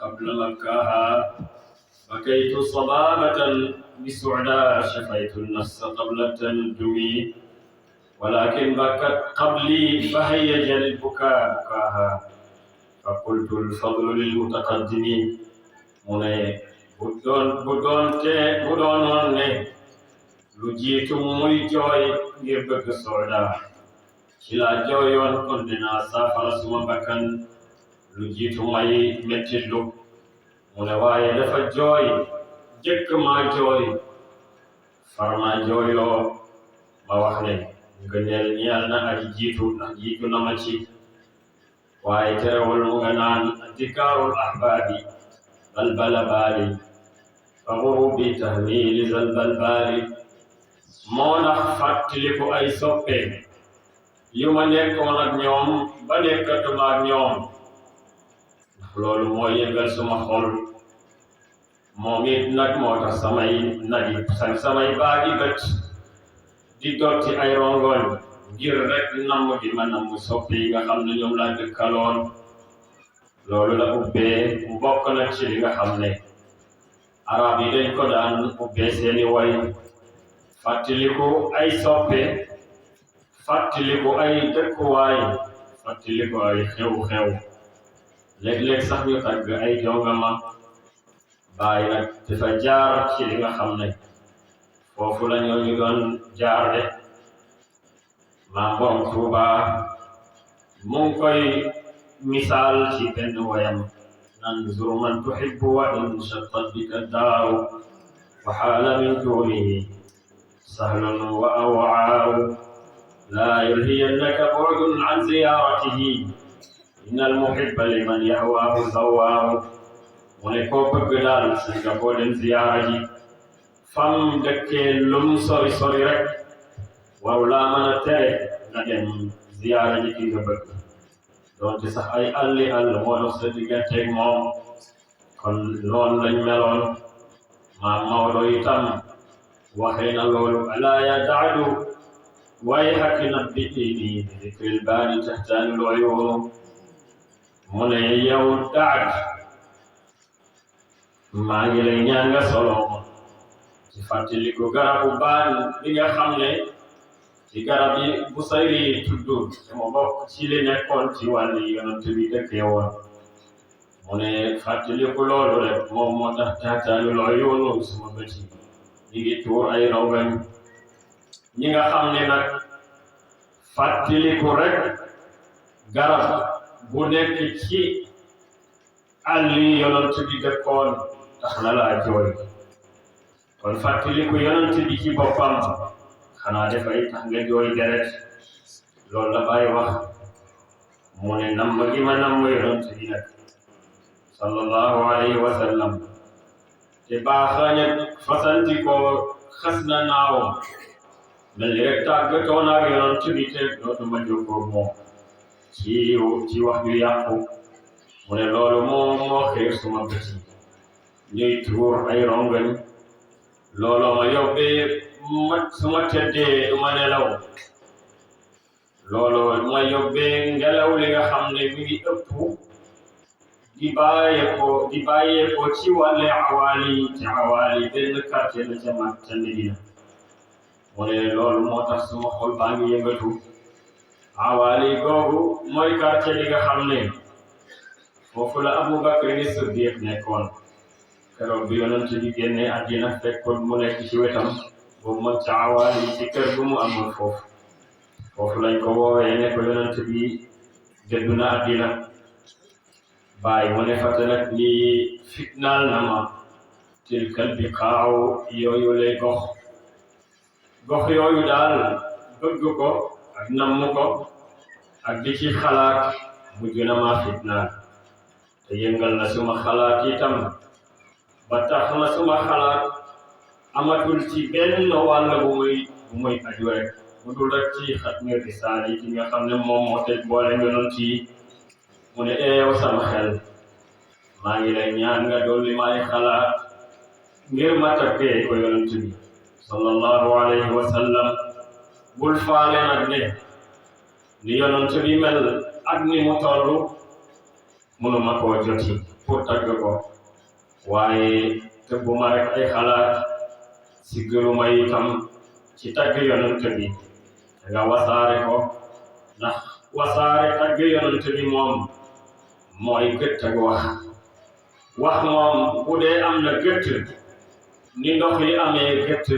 قبل مكاها بكيت صبابة بسعدى شفيت النفس قبل التندم ولكن بكت قبلي فهيج البكاء بكاها فقلت الفضل للمتقدمين من بدون lu jiitu muy jooy ngir bëgg soldat ci laa jooyoon kon dinaa saafara suma bakkan lu jiitu may mettitlu mu ne waaye dafa jooy jëkk maa jooy far maa jooyloo ma wax ne ngëneel ñeel na aji jiitu ndax jiitu na ma ci waaye terewul mu nga naan dikaarul ahbaabi balbala baali fa gurubi tahmili zalbal baali moo tax fàttaliku ay soppe yu ma nekkoon ak ñoom ba nekkatuma ak ñoom ndax loolu moo yëngal suma xol moom it nag moo tax samay baagi bët di dotti ay rongoñ ngir rek namm di ma namm soppe yi nga xam ne ñoom laa dëkkaloon loolu la ubbee mu bokk nag ci li nga xam ne arab yi dañ ko daan ubbee seeni way fàttaliku ay soppe fàttaliku ay dëkkuwaay fàttaliku ay xew-xew léeg-léeg sax ñu tagg ay jongama bàyyi nag dafa jaar ci li nga xam ne foofu la ñu doon jaar de maam Borom Tuuba mu ngi koy misaal ci benn wayam nanzur man tuhibbu wa in shattat bika daaru wa haala min dunihi سهل وأوعار لا يلهينك بعد عن زيارته إن المحب لمن يهواه زوار ونكو بقدال سنجابول زيارة فم دكي لم سوري سوري رك وأولا من التالي ندم زيارة كي جبك دون تسحي ألي مولو صدقاتي موم كن لون لن ملون ما مولو يتم وحين اللول ألا يدعد ويحك نبئني بذكر البال تحتان العيون من يودعد ما يلينيان سولوم تفاتلكو غراب بال ليغا خامني ci garab yi bu sayri tuddu sama bokk ci li nekkoon ci wàlli yonent bi dëkkee woon mu ne fàttaliku loolu rek moom moo tax taxtaanul uyuun suma bët yi ñi ngi tuur ay rongañ ñi nga xam ne nag fàttaliku rek garab bu nekk ci àll yi yonent bi dëkkoon tax na laa jooy kon fàttaliku yonent bi ci boppam xanaa dafay tax nga jooy deret loolu la Baay wax mu ne namm gi ma namm yonent bi nag sallallahu alayhi wa sallam te baaxaañ ak fasanti ko xas na naaw mel ni rek tàggatoo naa ak yonent bi te dootuma jokkoo moom ci wax yu yàqu mu ne loolu moo xeer suma bët yi ñuy tuur ay rongañ loolu ma yóbbee suma tëddee du ma nelaw loolu ma yóbbee ngelaw li nga xam ne mi ngi ëpp di bàyyeekoo ci wàllu awaali benn quartier la ca mag ca Medina mu ne loolu moo tax suma xol baa ngi yëngatu awaali googu mooy quartier li nga xam ne foofu la Abubakar ni Siddiq nekkoon keroog bi yonent bi génnee àddina fekkoon mu nekk ci wetam boobu moom ca awaali ci kër gu mu amul foofu lañ ko woowee ne ko yonent bi dëddu na àddina Baay mu ne fàtte nag ni fitnaal na ma tilkal biqaaw yooyu lay gox yooyu daal bëgg ko ak namm ko ak di ci xalaat mujj na ma fitnaal te yëngal na suma xalaat itam ba tax na suma xalaat amatul ci benn wàll bu muy aju rek mu dul rek ci xatmi risaala yi ki nga xam ne moom moo tëj boole yonent yi mu ne yow sama xel maa ngi lay ñaan nga dolli may xalaat ngir ma takkee ko yonent bi sallallahu alayhi wa sallam bul faale nag ne ni yonent bi mel ak ni mu tollu mënuma koo joti pour tagg ko waaye tëbbuma rek ay xalaat siggaluma itam ci tagg yonent bi nga wasaare ko ndax wasaare tagg yonent bi moom mooy gëtt ak wax moom bu dee am na gëtt ni ndox yi amee gëtt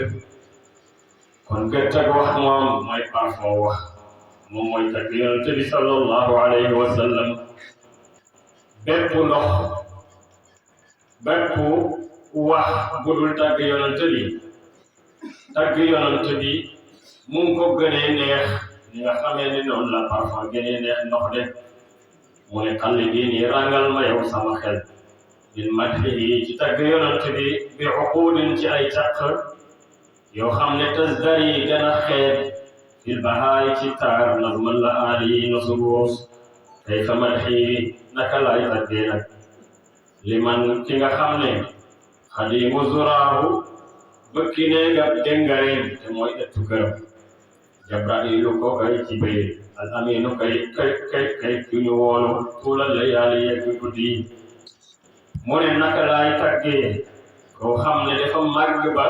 kon gëtt ak wax moom mooy parfum wax moom mooy tagg yonent bi sallallahu alayhi wa sallam bépp ndox bépp wax budul tagg yonent bi mu ngi ko gënee neex li nga xamee ni noonu la parfum gënee neex ndox de mu ne xalli bii nii rangal ma yow sama xel min madhihi ci tagg yonent bi uqudin ci ay caq yoo xam ne tasdari gën a xeet fil bahaay ci taar nazman la aali no subuus kayfa madhi naka laay taggee nag liman ki nga xam ne xadimu zuraahu bëkki neegab déngareem te mooy ëttu këram jabrailu ko kay ci béy al aminu kay kuñu woonu tuulal layaali yegg guddi mu ne naka laay taggee koo xam ne dafa màgg ba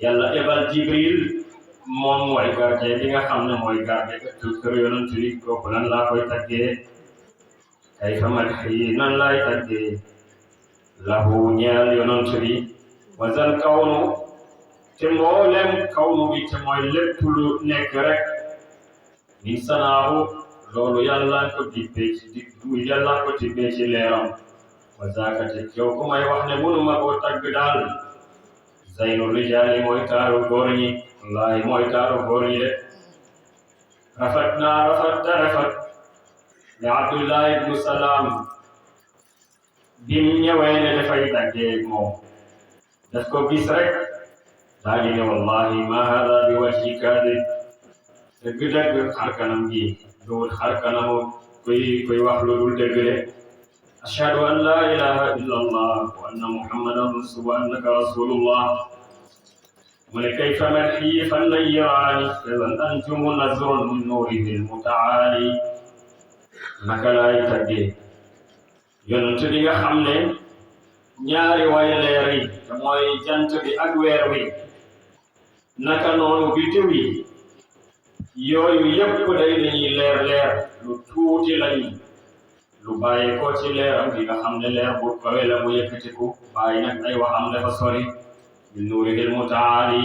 yàlla ebal jibril moom mooy gardien bi nga xam ne mooy gardien ëttu kër yonent bi kooku nan laa koy taggee kayfa madhi nan laay taggee lahu ñeel yonent bi wazal kawnu te mboolem kawnu bi te mooy lépp lu nekk rek min sanaahu loolu yàlla ko tibbee ci leeram wa zaakate yow ku may wax ne mënuma koo tagg daal zaynu rijaali mooy taaru góor ñi wallaahi mooy taaru góor ñi de rafet ne Abdullah ibnu Salaam bim ñëwee ne dafay taggee moom daf ko gis rek daa di ne wallahi ma hada bi wajhi kadib dëgg-dëgg xarkanam gi duwul xarkanamu kuy wax lu dul dëgg de ashhadu an la ilaha illa allah wa anna muhammadan wa annaka rasulullah mu ne kayfa madhi fan nayyiraani idan anjumu nazrun min nuurihi almutaali naka laay taggee yonent bi nga xam ne ñaari way leer yi te mooy jant bi ak weer wi naka noonu biddiw yi yooyu yépp day dañuy leer lu tuuti lañu lu bàyyi ko ci leeram gi nga xam ne leer bu kawe la mu yëkkatiku bàyyi nag ay waxam dafa sori min nuurihil mutaali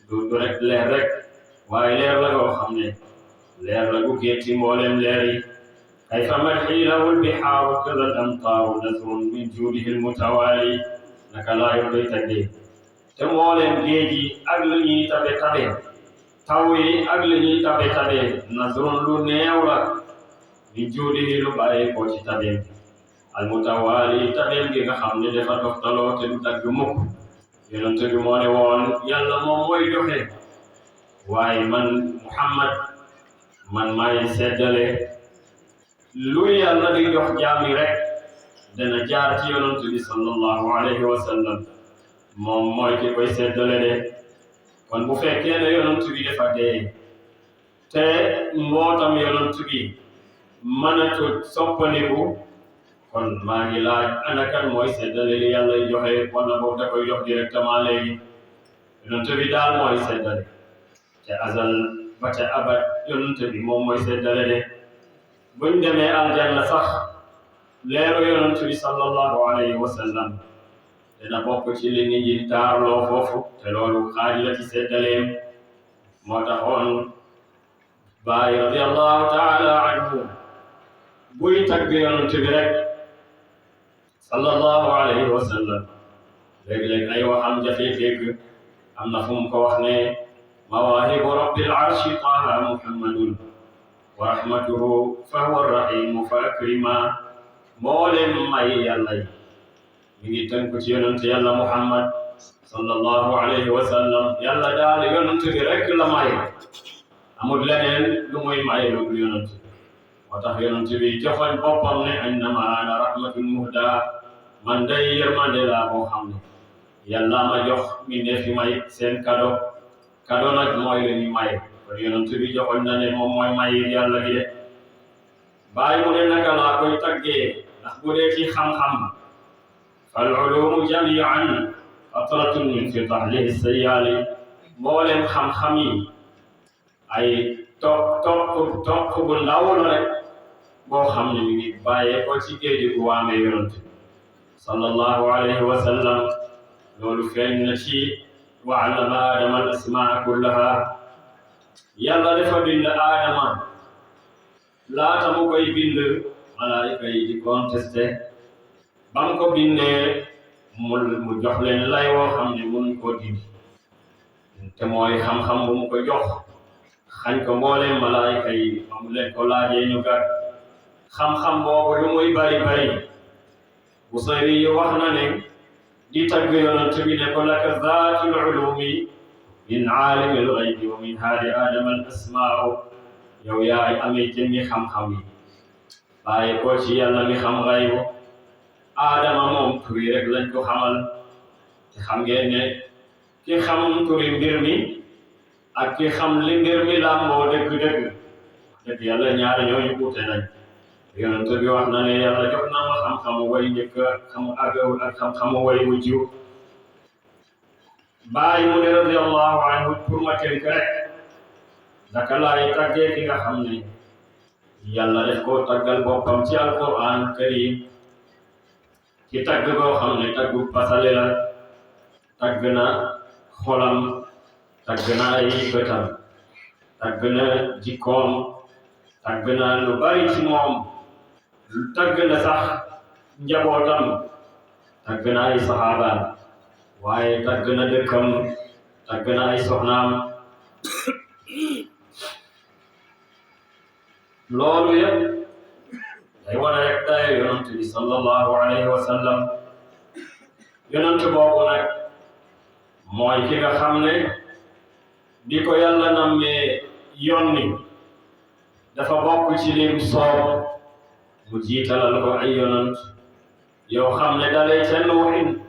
du rek leer rek waaye leer la goo xam ne leer la gu gétti mboolem leer yi kayfa madhi lahul bihaaru kadal amtaaru nazrun min juudihil mutawaali naka laayu koy taggee te mboolem géej yi ak lu ñuy tabe taw yi ak lu ñuy tabe nazrun lu neew la min juudihi lu bàyyi ko ci tabeem al mutawaali tabeem gi nga xam ne dafa toftaloo te du dagg mukk yonent bi moo ne woon yàlla moom mooy joxe waaye man Muhammad man maay seddale lu yàlla di jox jaami rek dana jaar ci yonent bi sallallahu alayhi wa sallam moom mooy ki koy seddale de kon bu fekkee ne yonent bi dafa dee te mbootam yonent bi mënatu soppaliku kon maa ngi laaj ana kan mooy seddale li yàlla joxe wala boobu da koy jox directement léegi yonent bi daal mooy seddale te azal ba te abad yonent bi moom mooy seddale de buñ demee aljanna sax leeru yonent bi sallallahu alayhi wa sallam dina bokk ci li nit ñi taarloo foofu te loolu xaaj la ci seddaleem moo taxoon Baay radiyallahu taala anhu buy tagg yonent bi rek sallallahu alayhi wa sallam léeg-léeg ay waxam jafe dégg am na fu mu ko wax ne mawaahibu rabbil arshi taaha muhammadun wa rahmatuhu fa huwa rahimu fa akrima mboolem may yàlla yi mi ngi tënku ci yonent yàlla muhammad sallallahu alayhi wa sallam yàlla daal yonent bi rek la may amul leneen lu muy may lu yonent moo tax yonent bi joxoñ boppam ne innama ana rahmatun muhda man day yërmande laa boo xam ne yàlla ma jox mi ne fi may seen kado nag mooy lu ñu may kon yonent bi joxoñ na ne moom mooy may yàlla gi de bàyyi mu ne naka laa koy taggee ndax bu dee ci xam-xam fal ulumu jamian qatratun min fi tahlihi sayyaali mboolem xam-xam yi ay toq bu ndaw la rek boo xam ne mi ngi bàyyee ko ci géej gu waame yonent sallallahu alayhi wa sallam loolu feeñ na ci wa allama aadama al asmaa kullaha yàlla dafa bind aadama laata mu koy bind malaayika yi di contesté bam ko bindee mu jox leen lay woo xam ne mënuñ koo dindi te mooy xam-xam bu mu ko jox xañ ko mbooleem malaayika yi am leen ko laajee ñu gàtt xam-xam boobu lu muy bari Busayri yi wax na ne di tagg yonent bi ne ko laka zaatul ulumi min aalimi al-ghaybi wa min haali aadama al asmaa'u yow yaay amee jëmmi xam-xam yi bàyyi ko ci yàlla mi xam gaybu aadama moom turi rek lañ ko xamal te xam ngeen ne ki xam turi mbir mi ak ki xam li mbir mi làmboo dëgg yàlla ñaari ñooñu uute nañ yonent bi wax na ne yàlla jox na ma xam-xamu way njëkk xam agawul ak xam-xamu way mujj bàyyi mu ne radiyallahu anhu pour ma tënk rek naka laay tàggee ki nga xam ne yàlla def koo taggal boppam ci alquran karim ci tagg boo xam ne taggu pasale la tagg na xolam tagg na ay bëtam tagg na jikkoom tagg na lu bari ci moom tagg na sax njabootam tagg na ay saxaabaam waaye tagg na dëkkam tagg na ay soxnaam loolu yëpp day wane rek dayo yonent bi sallallahu alayhi wa sallam yonent boobu nag mooy ki nga xam ne di ko yàlla nammee yonni dafa bokk ci lim soob mu jiitalal ko ay yonent yow xam ne dalee ca Nuuhin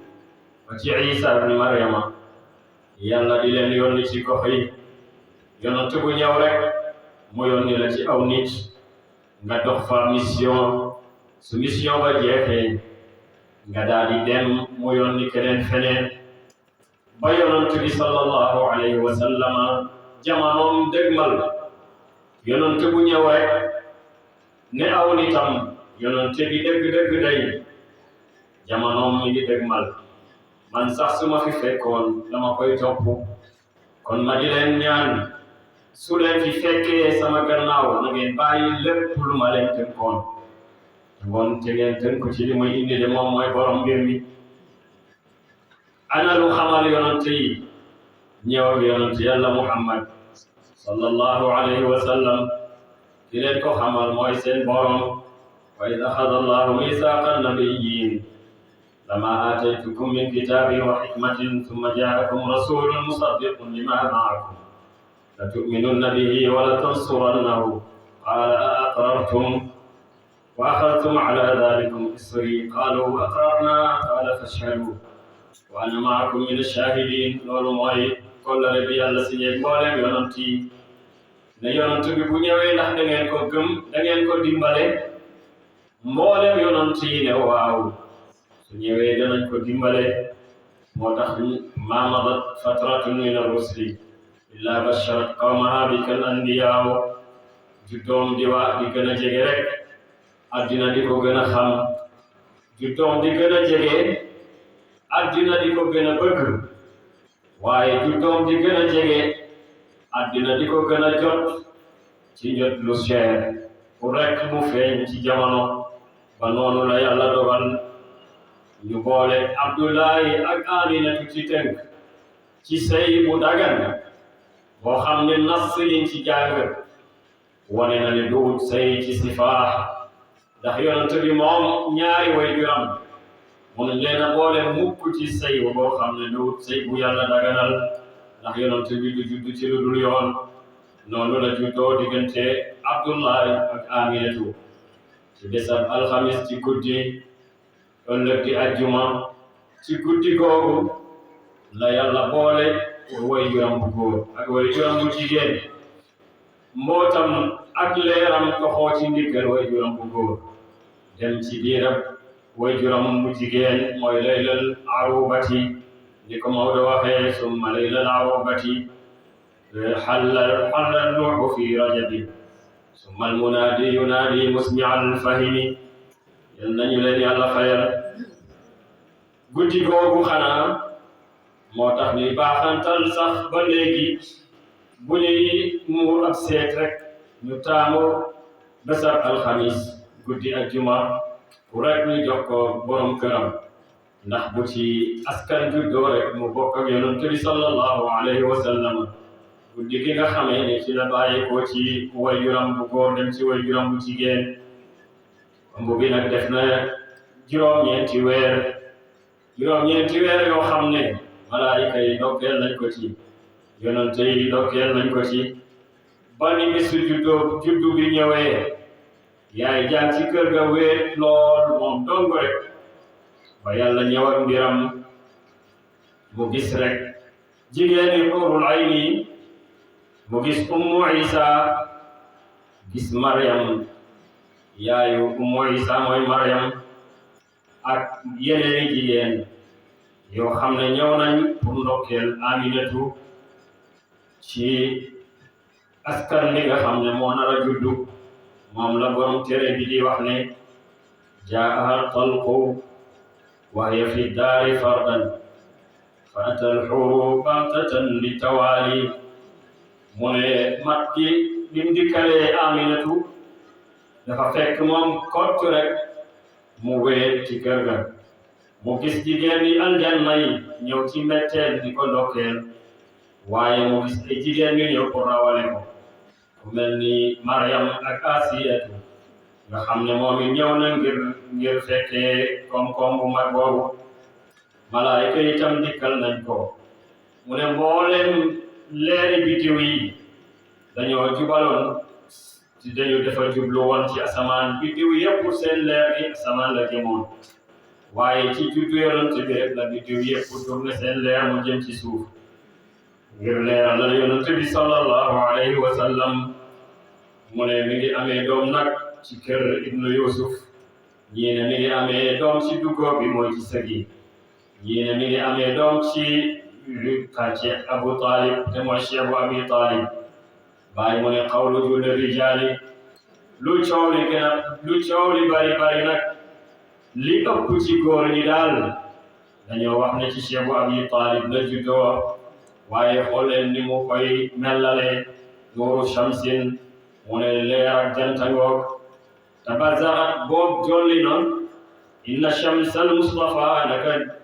ba ci Isa ibn Maryama yàlla di leen yonni ci gox yi yonent bu ñëw rek mu yonni la ci aw nit nga dox fa mission su mission ba jeexee nga daal di dem mu yonni keneen feneen ba yonent bi sallallahu alayhi wa sallama jamonoom dëgmal yonent bu ñëw rek ne aw nitam yonent bi dëgg day jamonoom mi ngi dëgmal man sax su ma fi fekkoon dama koy topp kon ma di leen ñaan su leen fi fekkee sama gannaaw na ngeen bàyyi lépp lu ma leen tënkoon ngoon te ngeen tënku ci li muy indi de moom mooy borom mbir mi ana lu xamal yonent yi ñëw yonent yàlla Muhammad sallallahu alayhi wa sallam ki leen ko xamal mooy seen borom wa id axada allahu misaaqa nabiyyin lama aataytukum min kitaabin wa hikmatin thumma jaakum rasulun musaddiqun lima ma'akum latu'minunna bihi wa latansurannahu qaala a aqrartum wa axadtum ala dhalikum isri qaalu aqrarna qaala fashhadu wa ana ma'akum min ash-shahidin loolu mooy kollare bi yàlla si ñeeg mbooleem yonent yi ne yonent bi bu ñëwee ndax da ngeen ko gëm da ngeen ko dimbale mbooleem yonent yi ne waaw su ñëwee danañ ko dimbale moo tax ma madat fatratun min ar-rusuli illa basharat qawmaha bika al-anbiyaa juddoom di gën a jege rek addina di ko gën a xam juddoom di gën a jege addina di ko gën a bëgg waaye juddoom di gën a jege addina di ko gën a jot ci njot lu cher pour rek mu feeñ ci jamono ba noonu la yàlla dogal ñu boole Abdullahi ak Aminatu ci tënk ci sëy bu dagan boo xam ne nas yiñ ci jàng wane na ne duut sëy ci sifaax ndax yonent bi moom ñaari waajuram mënuñ leen a boole mukk ci sëy boo xam ne duut sëy bu yàlla daganal ndax yonent bi du judd ci lu dul yoon noonu la juddoo diggante Abdullahi ak Aminatu ci bésab alxamis ci guddi ëllëg di ajjuma ci guddi googu la yàlla boole waajuram bu góor ak waajuram bu jigéen mbootam ak leeram toxoo ci ndiggal waajuram bu góor dem ci biirab waajuram bu jigéen mooy laylal arubati ni ko Maodo waxee summa laylal arubati xalla nuuxu fi rajabi summa almunaadi yunaadi musmi'a alfahimi yal nañu leen yàlla fayal guddi googu xanaa moo tax ni baaxantal sax ba léegi bu ñuy muur ab seet rek ñu taamu bésab alxamis guddi ajjuma pour rek ñu jox ko borom këram ndax bu ci askan juddoo rek mu bokk ak yonent bi sallallahu alayhi wa sallam guddi gi nga xamee ne ci la bàyyi ko ci waajuram bu góor dem ci waajuram bu jigéen ëmb bi nag def na juróom-ñeenti weer yoo xam ne malaayika yi dokkeel nañ ko ci yonent yi dokkeel nañ ko ci ba ni bisu juddu bi ñëwee yaay jàng ci kër ga wéet lool moom dong rek ba yàlla ñëw ak mbiram mu gis rek jigéeni xuurul ayni mu gis ummu isa gis maryam yaayu ummu isa mooy maryam ak yeneeni jigéen yoo xam ne ñëw nañ pour ndokkeel aminatu ci askan li nga xam ne moo nar a juddu moom la borom téere bi di wax ne jaaha talqu wa hiya fi daari fardan fa ata alxuru baghtatan li tawaali mu ne mat gi bim dikkalee aminatu dafa fekk moom kott rek mu wéet ci kër ga mu gis jigéen yi aljanna yi ñëw ci mbetteel di ko ndokkeel waaye mu gis ay jigéen ñu ñëw pour rawale ko ku mel ni Maryam ak Asiyatu nga xam ne moom it ñëw na ngir fekkee koom-koom bu mag boobu malaayika itam dikkal nañ ko mu ne mbooleem leeri biddiw yi dañoo jubaloon dañu dafa jublu woon ci asamaan biddiw yépp seen leer gi asamaan la jëmoon waaye ci juddu yonent bi rek la biddiw yépp tourné seen leer mu jëm ci suuf ngir leeral la yonent bi sallallahu alayhi wa sallam mu ne mi ngi amee doom nag ci kër ibnu Yusuf ñii ne mi ngi amee doom ci duggo bi mooy ci sëgi ñii ne mi ngi amee doom ci quartier Abu Talib te mooy Cheikh Abi Talib bàyyi mu ne qawlu julli rijaali lu coow li bari nag li ëpp ci góor ñi daal dañoo wax ne ci Cheikh Abi Talib la juddoo waaye xool leen ni mu koy mellale nuuru shamsin mu ne leer ak jantangoog tabazarat boob jolli noon inna shamsal mustafa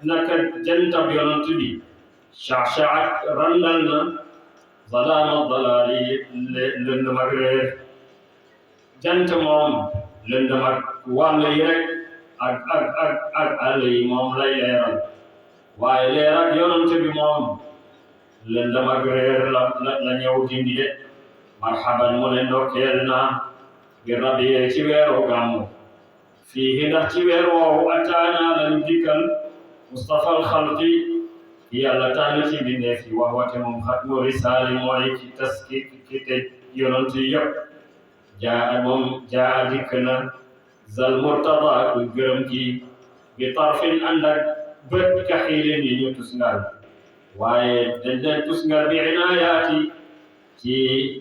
naka jantab yonent bi sha'sha'at randal na zalaama dalaali lëndëm ak réer jant moom lëndëm ak wàll yi rek ak àll yi moom lay leeral waaye leer ak yonent bi moom lëndëm ak réer la ñëw dindi de marhaban mu ne ndokkeel na bi rabi ci weeru gàmmu fii ndax ci weer woowu ataana lañu dikkal mustafa alxalqi yàlla tànn ci bindeef yi wax wate moom xatmu risaali mooy ki tas ki te yonent yi yëpp jaa dikk na zal murtada ku gërëm ki bi tarfin ànd ak bët kaxiilin yi ñu tusngal waaye dañ leen tusngal bi inaayaati ci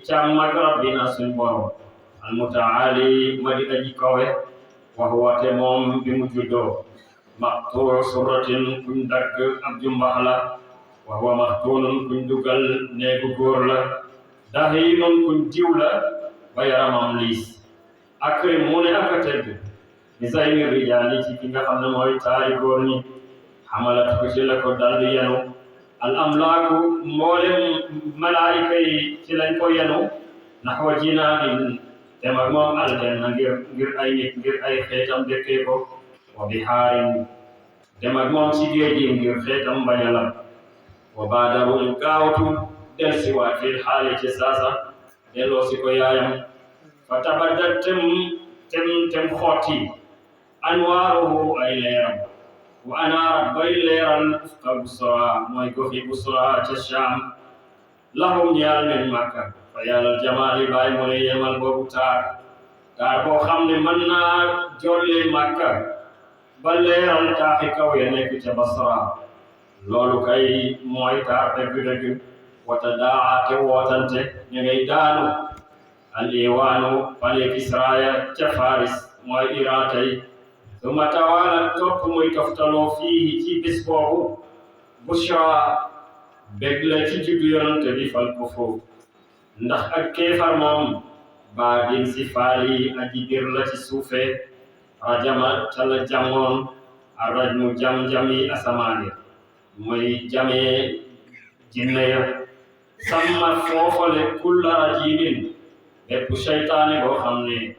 càmm ak rabbina suñ borom almutaali ma di aji kawe wax wate moom bi mu juddoo maqtuu suratin kuñ dagg ab jumbax la wa huwa maxtuunun kuñ dugal neegu góor la dahiinun kuñ diw la ba yaramam liis akrim mu ne aka tedd bi zayni rijaali ci ki nga xam ne mooy taari góor ñi xamalat ko ci la ko dal di yenu al amlaaku mboolem malaayika yi ci lañ ko yenu naxwa jinaanin dem ak moom aljanna ngir ay nit ngir ay xeetam dëkkee ko wa bihaarin dem ak moom ci géej gi ngir xeetam bañ a lab wa baadaru gaawtu del si waat fil xaali ci saasa delloo si ko yaayam fa tabaddat tem xotti anwaaruhu ay leeram wa anaarat bay leeral ufqa Busra mooy goxi Busra ca Shaam lahum ñaal men Makka fa yàllal jamaali baay mu ne yemal boobu taar gaar boo xam ne mën naa jollee Makka ba leeral taaxi kaw ya nekk ca Basra loolu kay mooy taar dëgg-dëgg wata daate wootante ñu ngay daanu al iwaanu pale Kisraaya ca Faris mooy Iran tey suma tawaala topp muy toftaloo fii ci bis boobu bushra bég la ci juddu yonante bi fal kufru ndax ak kéefar moom baa din si faali aji bir la ci suufe rajama ca la jamoon a rajmu jam-jami asamaane mooy jamee jinne ya samma foofale kulla rajinin bépp seytaane boo xam ne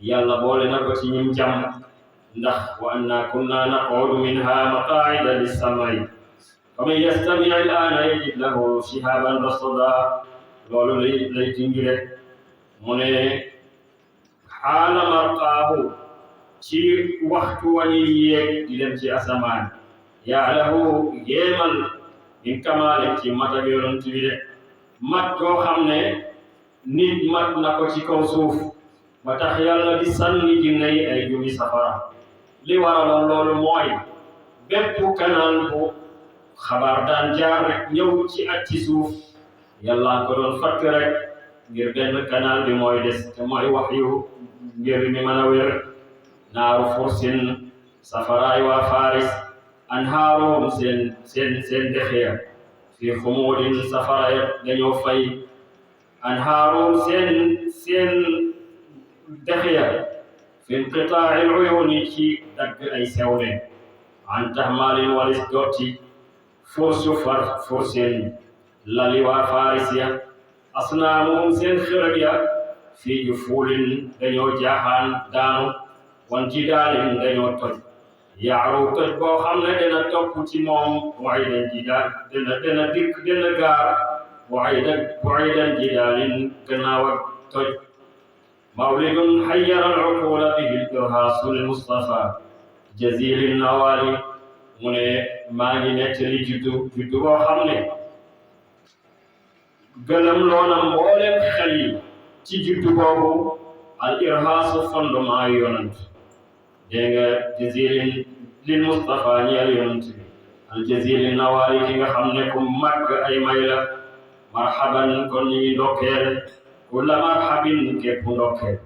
yàlla boole na ko ci ñim jam ndax wa anna kunna naquudu minha maqaa'ida lis-sam'i faman yastami' al-aana yajid lahu shihaban rasada loolu lay jingire mu ne xaala marqaahu ci waxtu wañuy yéeg di dem ci asamaan yaalahu yéemal min kamaale ci mat ak yonent bi de mat goo xam ne nit mat na ko ci kaw suuf ba tax yàlla di sànni jinne yi ay jumi safara li waraloon loolu mooy bépp canal bu xabaar daan jaar rek ñëw ci ak ci suuf yàlla ko doon fakk rek ngir benn canal bi mooy des te mooy wax yu ngir mi mën a wér naaru fursin safaraay waa Faris anhaarum seen dexeya fi xumuudin safara ya dañoo fay anhaarum seen dexeya fi inqitaa'i uyuuni ci dagg ay sewne an tahmaalin walis dotti fursin lali waa Faris ya asnaamuhum seen xërëg ya fii jufuulin dañoo jaaxaan daanu wan ci daalin dañoo toj yaaru toj boo xam ne dana topp ci moom wa'idan jidaal dana dikk dana gaar wa'idan jidaalin gannaaw ak toj mawlidun hayyara al-uquula bihi al-irhaasu al-Mustafa jaziilin nawaali mu ne maa ngi nettali juddu boo xam ne gëlëm loona mboolem xel yi ci juddu boobu al-irhaasu fondement yonent dégg nga jaziilin lil Mustafa ñeel yonent bi al-jaziilin nawaali ki nga xam ne ku màgg ay may la marhaban kon ñu ngi ndokkeel kulla marhabin képp ndokkeel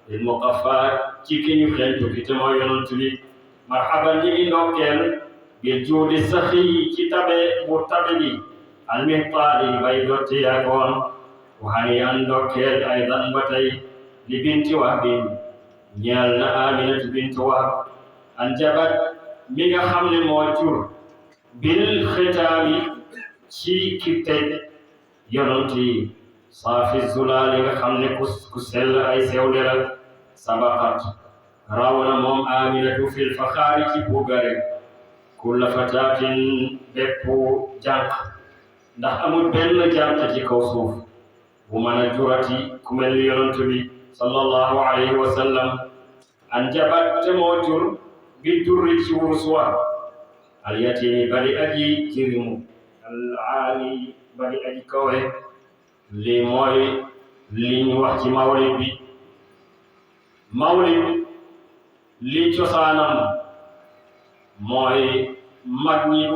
lil muqaffa ci ki ñu xentu ki te mooy yonent bi marhaban ñu ngi ndokkeel bil juudi saxi ci tabe bu tabe bi al-mihtaali bay dotti yakoon waxani an ndokkeel aydan ba tey li binti Wahbin ñeel na Aminatu bintu Wahb an jabat mi nga xam ne moo jur bil xitaami ci ki tëj yonent yi saafi zulaali nga xam ne ku sell ay sew leral sabaqat raw na moom Aminatu fil faxaari ci bugare kulla fataatin bépp jànq ndax amul benn jànq ci kaw suuf bu mën a jurati ku mel ni yonent bi sallallahu alayhi wa sallam an jabat te moo jur bi durri ci wurus wa al yatimi bari aji jirimu al aali bari aji kawe lii mooy li ñu wax ci mawlid bi mawlid li cosaanam mooy mag ñi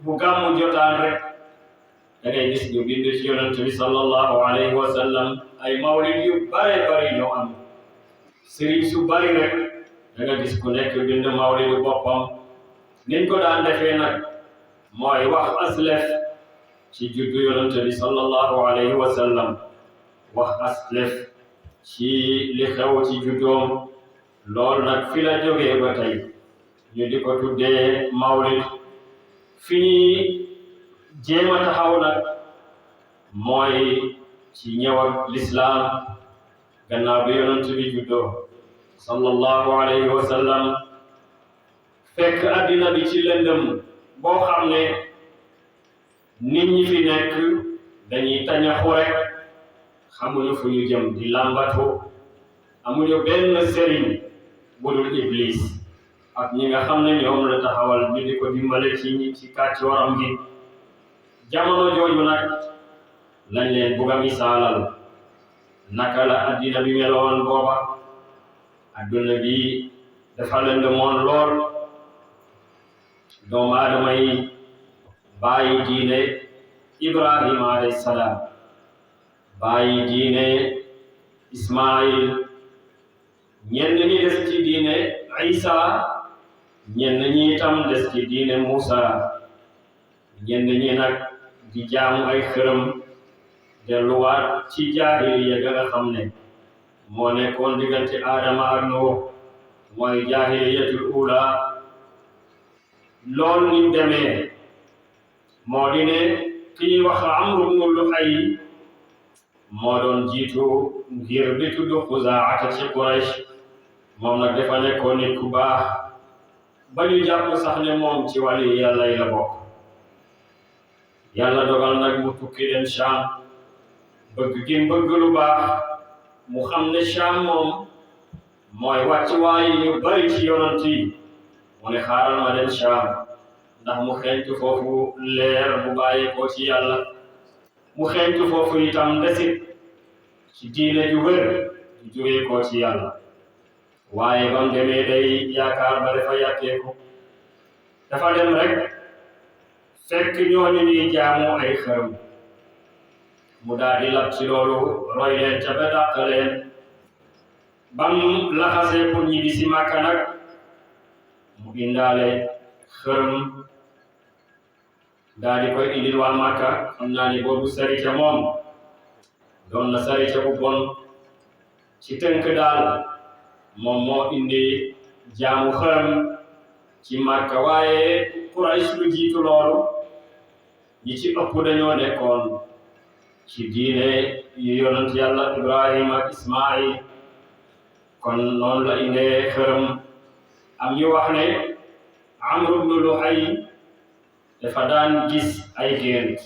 bu gàmmu jotaan rek da ngay gis ñu bind ci yonent bi sallallahu alayhi wa sallam ay mawlid yu bare bari ñoo am sëriñ su bari rek da nga gis ku nekk bind mawlidu boppam niñ ko daan defee nag mooy wax aslef ci juddu yonent bi sallallahu alayhi wa sallam wax aslef ci li xew ci juddoom loolu nag fi la jógee ba tey ñu di ko tuddee mawlid fi ñuy jéem a taxaw nag mooy ci ñëw ak lislaam gannaaw bi yonent bi juddoo sallallahu alayhi wa sallam fekk addina bi ci lëndëm boo xam ne nit ñi fi nekk dañuy tañaxu rek xamuñu fu ñu jëm di làmbatu amuñu benn sëriñ bu dul iblis ak ñi nga xam ne ñoom la taxawal ñu di ko dimbale ci kàccooram gi jamono jooju nag lañ leen bugg a misaalal naka la addina bi meloon booba adduna bi dafa lëndëmoon lool doomu aadama yi bàyyi diine Ibrahima alayhi salaam bàyyi diine Ismaïl ñenn ñi des ci diine Isa ñenn ñi itam des ci diine Musa ñenn ñi nag di jaamu ay xërëm delluwaat ci jaahiliya ga nga xam ne moo nekkoon diggante Adama ak Nuux mooy jaahiliyatul ula loolu ni demee moo di ne kii wax Amru bnu Luhay moo doon jiitu ngir bi tudd Xuzaata ci Quraysh moom nag dafa nekkoon nit ku baax ba ñu jàpp sax ne moom ci wàlli yàlla yi la bokk yàlla dogal nag mu tukki dem Sham bëgg gi bëgg lu baax mu xam ne Sham moom mooy wàccuwaay ñu bari ci yonent yi mu ne xaaral ma dem Sham ndax mu xeeñtu foofu leer bu bàyyeekoo ci yàlla mu xeeñtu foofu itam desit ci diine ju wér ju jógee koo ci yàlla waaye bam demee day yaakaar ba dafa yàkkeeku dafa dem rek fekk ñooñu ñuy jaamu ay xërëm mu daal di lab ci loolu roy leen ca ba dàq leen bam laxasee pour ñibbi si Màkka nag mu indaale xërëm daal di koy indil waa Màkka xam naa ni boobu sari ca moom doon na sari ca bu bon ci tënk daal moom moo indi jaamu xërëm ci Màkka waaye Quraysh lu jiitu loolu ñi ci ëpp dañoo nekkoon ci diine yu yonent yàlla Ibrahima ak Ismaïl kon noonu la indee xërëm am ñu wax ne Amru bnu Luhay dafa daan gis ay gént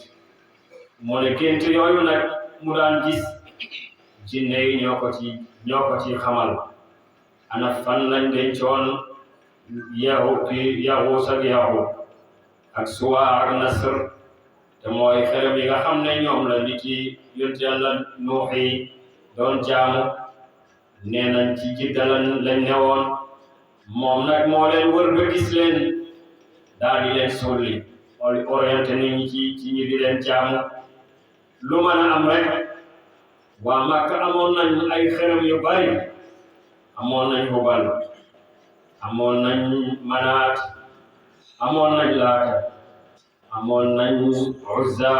moo ne gént yooyu nag mu daan gis jinne yi ñoo ko ci xamal ana fan lañ dencoon Yahuus ak Yahuud ak Suwa ak Nasr te mooy xërëm yi nga xam ne ñoom la nit yi yonent yàlla Nuux yi doon jaamu nee nañ ci Jidda lañ newoon moom nag moo leen wër ba gis leen daal di leen sulli orienté nit ñi ci ñi di leen jaamu lu mën a am rek waa Makka amoon nañ ay xërëm yu bari amoon nañ Hubal amoon nañ Manaat amoon nañ Laata amoon nañ Uzza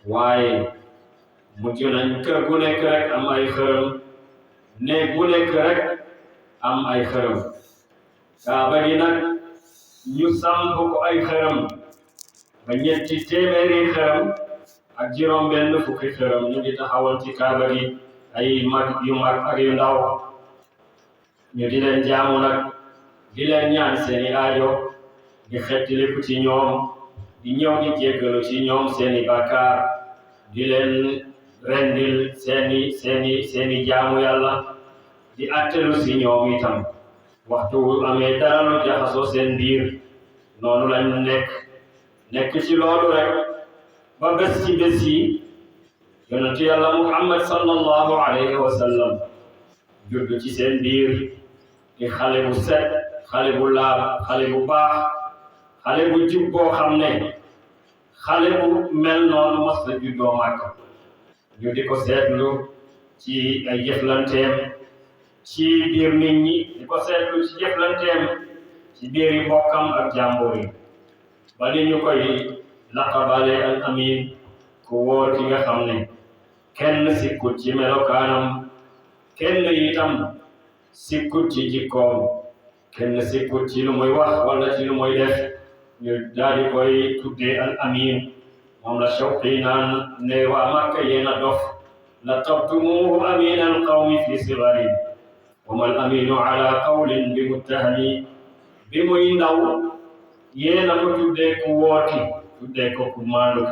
waaye mujj nañ kër gu nekk rek am ay xërëm néeg bu nekk rek am ay xërëm Kaaba gi nag ñu samp ko ay xërëm ba ñetti téeméeri xërëm ak juróom benn fukki xërëm ñu ngi taxawal ci Kaaba gi ay mag yu mag ak yu ndaw ñu di leen jaamu nag di leen ñaan seeni aajo di xettiliku ci ñoom di ñëw di jéggalu ci ñoom seeni bàkkaar di leen rendil seeni jaamu yàlla di attelu si ñoom itam waxtu amee dara lu jaxasoo seen biir noonu lañ nekk ci loolu rek ba bés ci bés yi yonentu yàlla Muhammad sallallahu alayhi wa sallam judd ci seen biir di xale bu set xale bu laab xale bu baax xale bu jub boo xam ne xale bu mel noonu mas la juddoo Makka ñu di ko seetlu ci ay jëflanteem ci biir nit ñi di ko seetlu ci jëflanteem ci biir yi bokkam ak jàmbur yi ba li ñu koy laqabale al amin ku wóor ki nga xam ne kenn sikkut ci melokaanam kenn itam sikkut ci jikkoom kenn sikkut ci lu muy wax wala ci lu muy def ñu daal di koy tuddee al amin moom la Shawqi naan ne waa Makka yéena dof la tabtumuhu amin al qawmi fi sigarin wa mal aminu ala qawlin bi muttahami bi muy ndaw yéena ko tuddee ku wooti tuddee ko ku maandu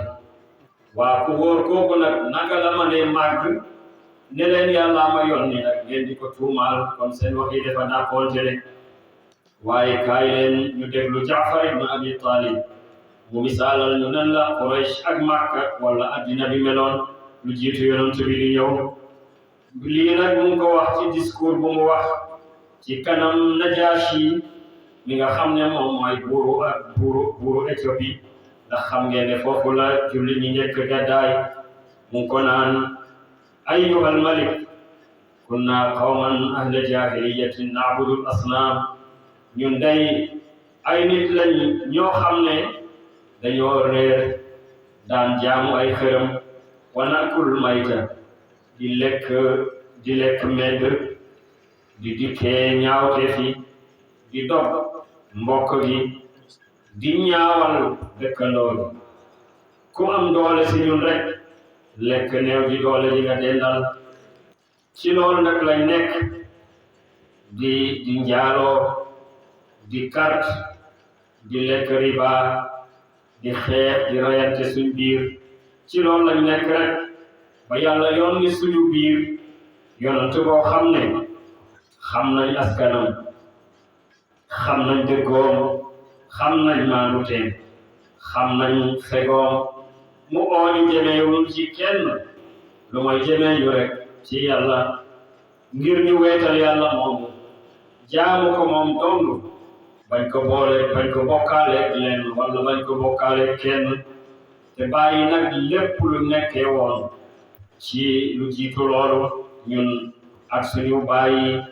waa ku wóor kooku nag naka la ma ne màgg ne leen yàlla ma yónni nag ngeen di ko tuumaal kon seen wax yi dafa dàqoonte rek waaye kaay leen ñu déglu Jaafar ibn Abi Talib mu misaalal ñu nan la Quraysh ak Makka wala addina bi meloon lu jiitu yonent bi di ñëw lii nag mu ngi ko wax ci discours bu mu wax ci kanam Najashi mi nga xam ne moom mooy buuru Éthiopie ndax xam ngeen ne foofu la julli ñi njëkk gàddaay mu ngi ko naan ayyuhal malik kunna qawman ahla jahiliyatin na'budu al-asnam ñun day ay nit lañ ñoo xam ne dañoo réer daan jaamu ay xërëm wa nakul mayta di lekk medd di dikkee ñaawte fi di dog mbokk gi di ñaawal dëkkandoo bi ku am doole si ñun rek lekk néew di doole di nga dendal ci loolu nag lañ nekk di njaaloo di carte di lekk riba di xeex di rayante suñ biir ci loolu lañ nekk rek ba yàlla yónni suñu biir yonent boo xam ne xam nañ askanam xam nañ dëggoom xam nañ maanuteem xam nañ fegoom mu ooni jëmeewul ci kenn lu mooy jëmee ñu rek ci yàlla ngir ñu weetal yàlla moomu jaamu ko moom dong bañ ko bokkaale leen wala bañ ko bokkaale kenn te bàyyi nag lépp lu nekkee woon ci lu jiitu loolu ñun ak suñu bàyyi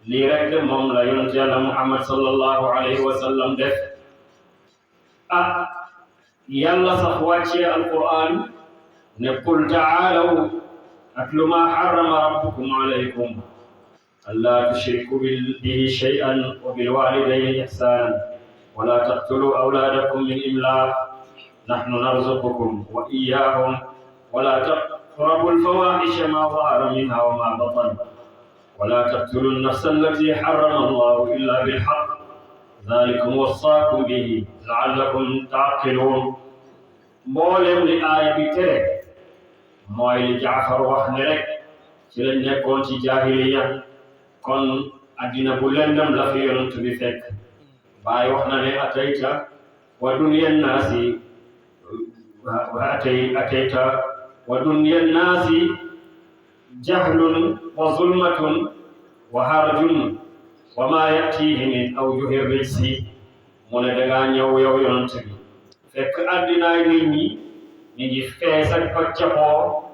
lii rek de moom la yonent yàlla Muhammad sallallahu alayhi wa sallam def yàlla sax wàccee alquran ne qul taalaw atlu ma harrama rabbukum alaykum alla tushriku bihi shay'an wa bil walidayni ihsanan wa la taqtulu awladakum min imlaq nahnu narzuqukum wa iyyahum wa la taqrabu al-fawahisha ma dhahara minha wa ma batan wa la taqtulu an-nafsa allati harrama Allahu illa bil haqq dhalikum wassaakum bihi la'allakum ta'qiluun mboolem li aaya bi tere mooy li Jaafar wax ne rek ci lañ nekkoon ci jaahiliya kon addina bu lëndëm la fi yonent bi fekk Baay wax na ne atayta wa dunyan naasi atayta wa dunyan naasi jahlun wa zulmatun wa harjun wa ma yatihi min awjuhi rijsi mu ne dangaa ñëw yow yonent bi fekk addinaay nit ñi ñu ngi fees ak paccaxoo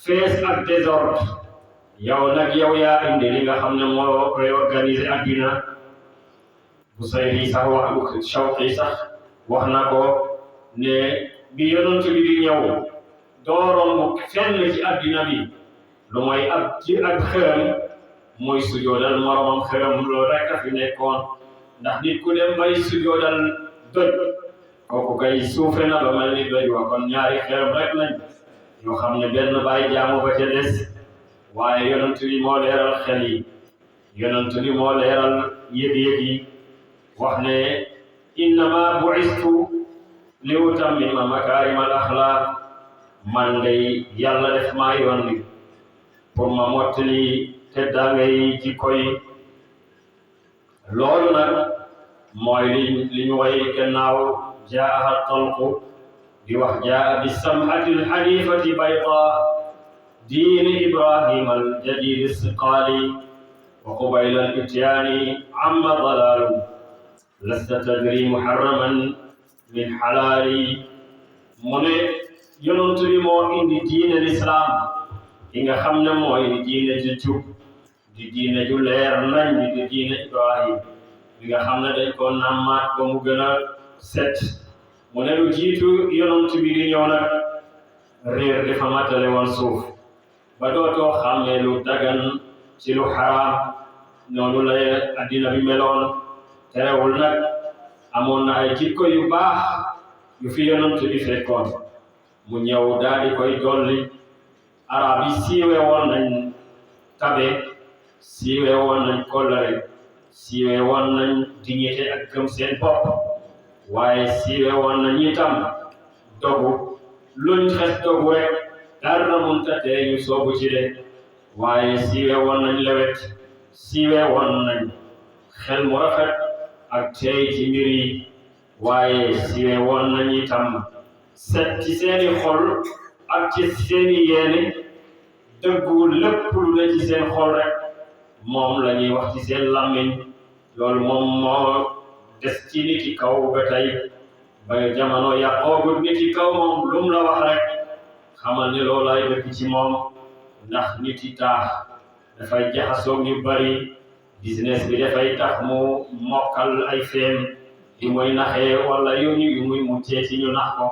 fees ak désordre yow nag yow yaa indi li nga xam ne moo réorganiser addina Busayri sax wax Shawqi sax wax na ko ne bi yonent bi di ñëw dooroon mu fenn ci addina bi lu mooy ak xërëm mooy sujoodal moromam xërëm loolu rek a fi nekkoon ndax nit ku dem bay sujoodal doj kooku kay suufe na ba mel ni doj wa kon ñaari xërëm rek lañ yoo xam ne benn baay jaamu ba ca des waaye yonent bi moo leeral xel yi yonent bi moo leeral yëg-yëg yi wax ne innama bu'istu li utammima makaarima al axlaaq man day yàlla def maa yónni pour ma mottali teddaangay jikko yi loolu nag mooy li ñu way gannaaw jaaha talqu di wax jaa bisamhati alhanifati bayda diini ibrahima aljadid istiqaali wa qubayla alityaani amma dalaalu lasta tadri muharraman min xalaali mu ne yonent bi moo indi diine lislaam ki nga xam ne mooy diine ju jub di diine ju leer nañ di diine ibrahim bi nga xam ne dañ ko nammaat ba mu gën a set mu ne lu jiitu yonent bi di ñëw nag réer dafa matale woon suuf ba dootoo xàmmee lu dagan ci lu xaraam noonu la addina bi meloon terewul nag amoon na ay jikko yu baax yu fi yonent bi fekkoon mu ñëw daal di koy dolli arab yi siiwe woon nañ tabe siiwe woon nañ kóllëre siiwe woon nañ dignité ak gëm seen bopp waaye siiwe woon nañ itam dogu luñ xes dogu rek dara munta tee ñu soobu ci de waaye siiwe woon nañ lewet siiwe woon nañ xel mu rafet ak tey ci mbir yi waaye siiwe woon nañ itam set ci seeni xol ak ci seeni yéene dëggu lépp lu ne ci seen xol rek moom la ñuy wax ci seen làmmiñ loolu moom moo des ci nit ki kaw ba tey ba jamono yàqoogut nit ki kaw moom lum la wax rek xamal ne loolaay dëgg ci moom ndax nit yi taax dafay jaxasoo ñu bari business bi dafay tax mu mokkal ay feem yu muy naxee wala yu muy muccee ci ñu nax ko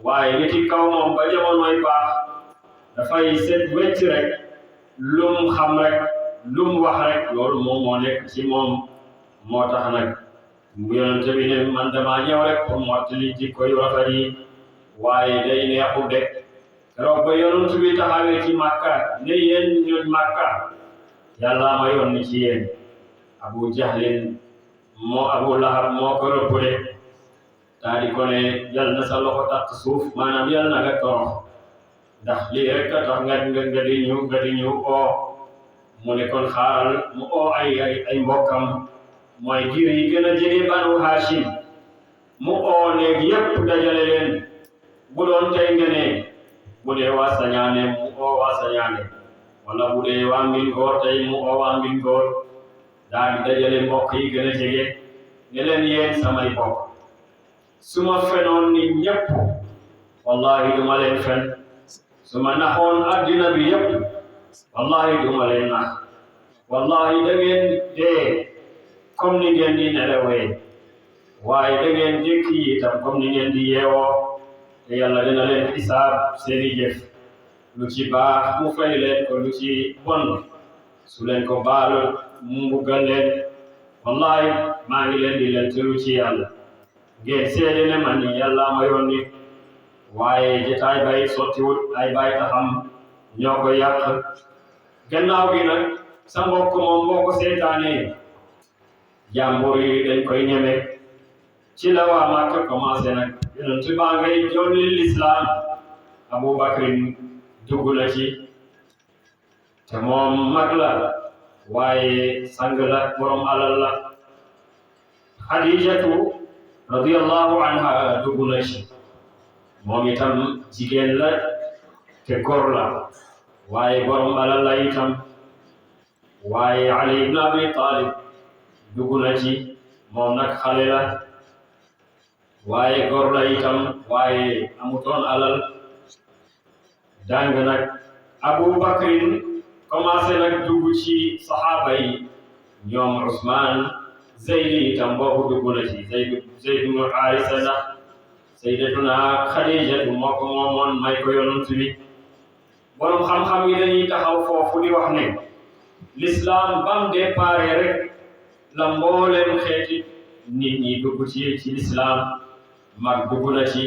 waaye nit yi kaw moom ba jamonoy baax dafay seet wecc rek lum xam rek lum wax rek loolu moom moo nekk ci moom moo tax nag yonent bi ne man damaa ñëw rek pour mottali jikko yu rafet yi waaye day neexu de keroog ba yonent bi taxawee ci Makka ne yéen ñooñ Makka yàlla ma yónni ci yéen Abu Jahlin Abu Lahab moo ko rëbb de daa di ko ne yal na sa loxo takk suuf maanaam yal na nga torox ndax lii rek a tax nga di ñu oo mu ne kon xaaral mu oo ay mbokkam mooy giir yi gën a jege Banu Hashim mu oo néeg yépp dajale leen bu doon tey nga ne bu dee waa Sañaane mu oo waa Sañaane wala bu dee waa Mbingoor tey mu oo waa Mbingoor daal di dajale mbokk yi gën a jege ne leen yéen samay bokk su ma fenoon ni ñépp wallahi duma leen fen su ma naxoon addina bi yépp wallahi duma leen nax wallahi da ngeen dee comme ni ngeen di nelawee waaye da ngeen jékki itam comme ni ngeen di yeewoo te yàlla dina leen xisaab seeni jëf lu ci baax mu fay leen ko lu ci bon su leen ko baalu mu mbugal leen wallahi maa ngi leen di leen tëru ci yàlla ngeen seede ne man ni yàlla ma yónni waaye jotaay bay sottiwut ay bay taxam ñoo ko yàq gannaaw gi nag sa mbokk moom boo ko seetaanee jàmbur yi dañ koy ñeme ci la waa Makka commencé nag yonent baa ngay jolli lislaam Abu Bakrin dugg na ci te moom mag la waaye sang la borom alal la Xadijatu radiyallahu anha dugg na ci moom itam jigéen la te góor la waaye borom alal la itam waaye Ali ibn Abi Talib dugg na ci moom nag xale la waaye góor la itam waaye amutoon alal dang nag Abu Bakrin commencé nag dugg ci saxaaba yi ñoom Usmaan Zeydi itam boobu dugg na ci Zeydu ibn Haarisa ndax Sayyidatuna Xadiija moo ko moomoon may ko yonent bi borom xam-xam yi dañuy taxaw foofu di wax ne l'islam bam déparé rek la mbooleem xeeti nit ñi dugg ci l'islam mag dugg na ci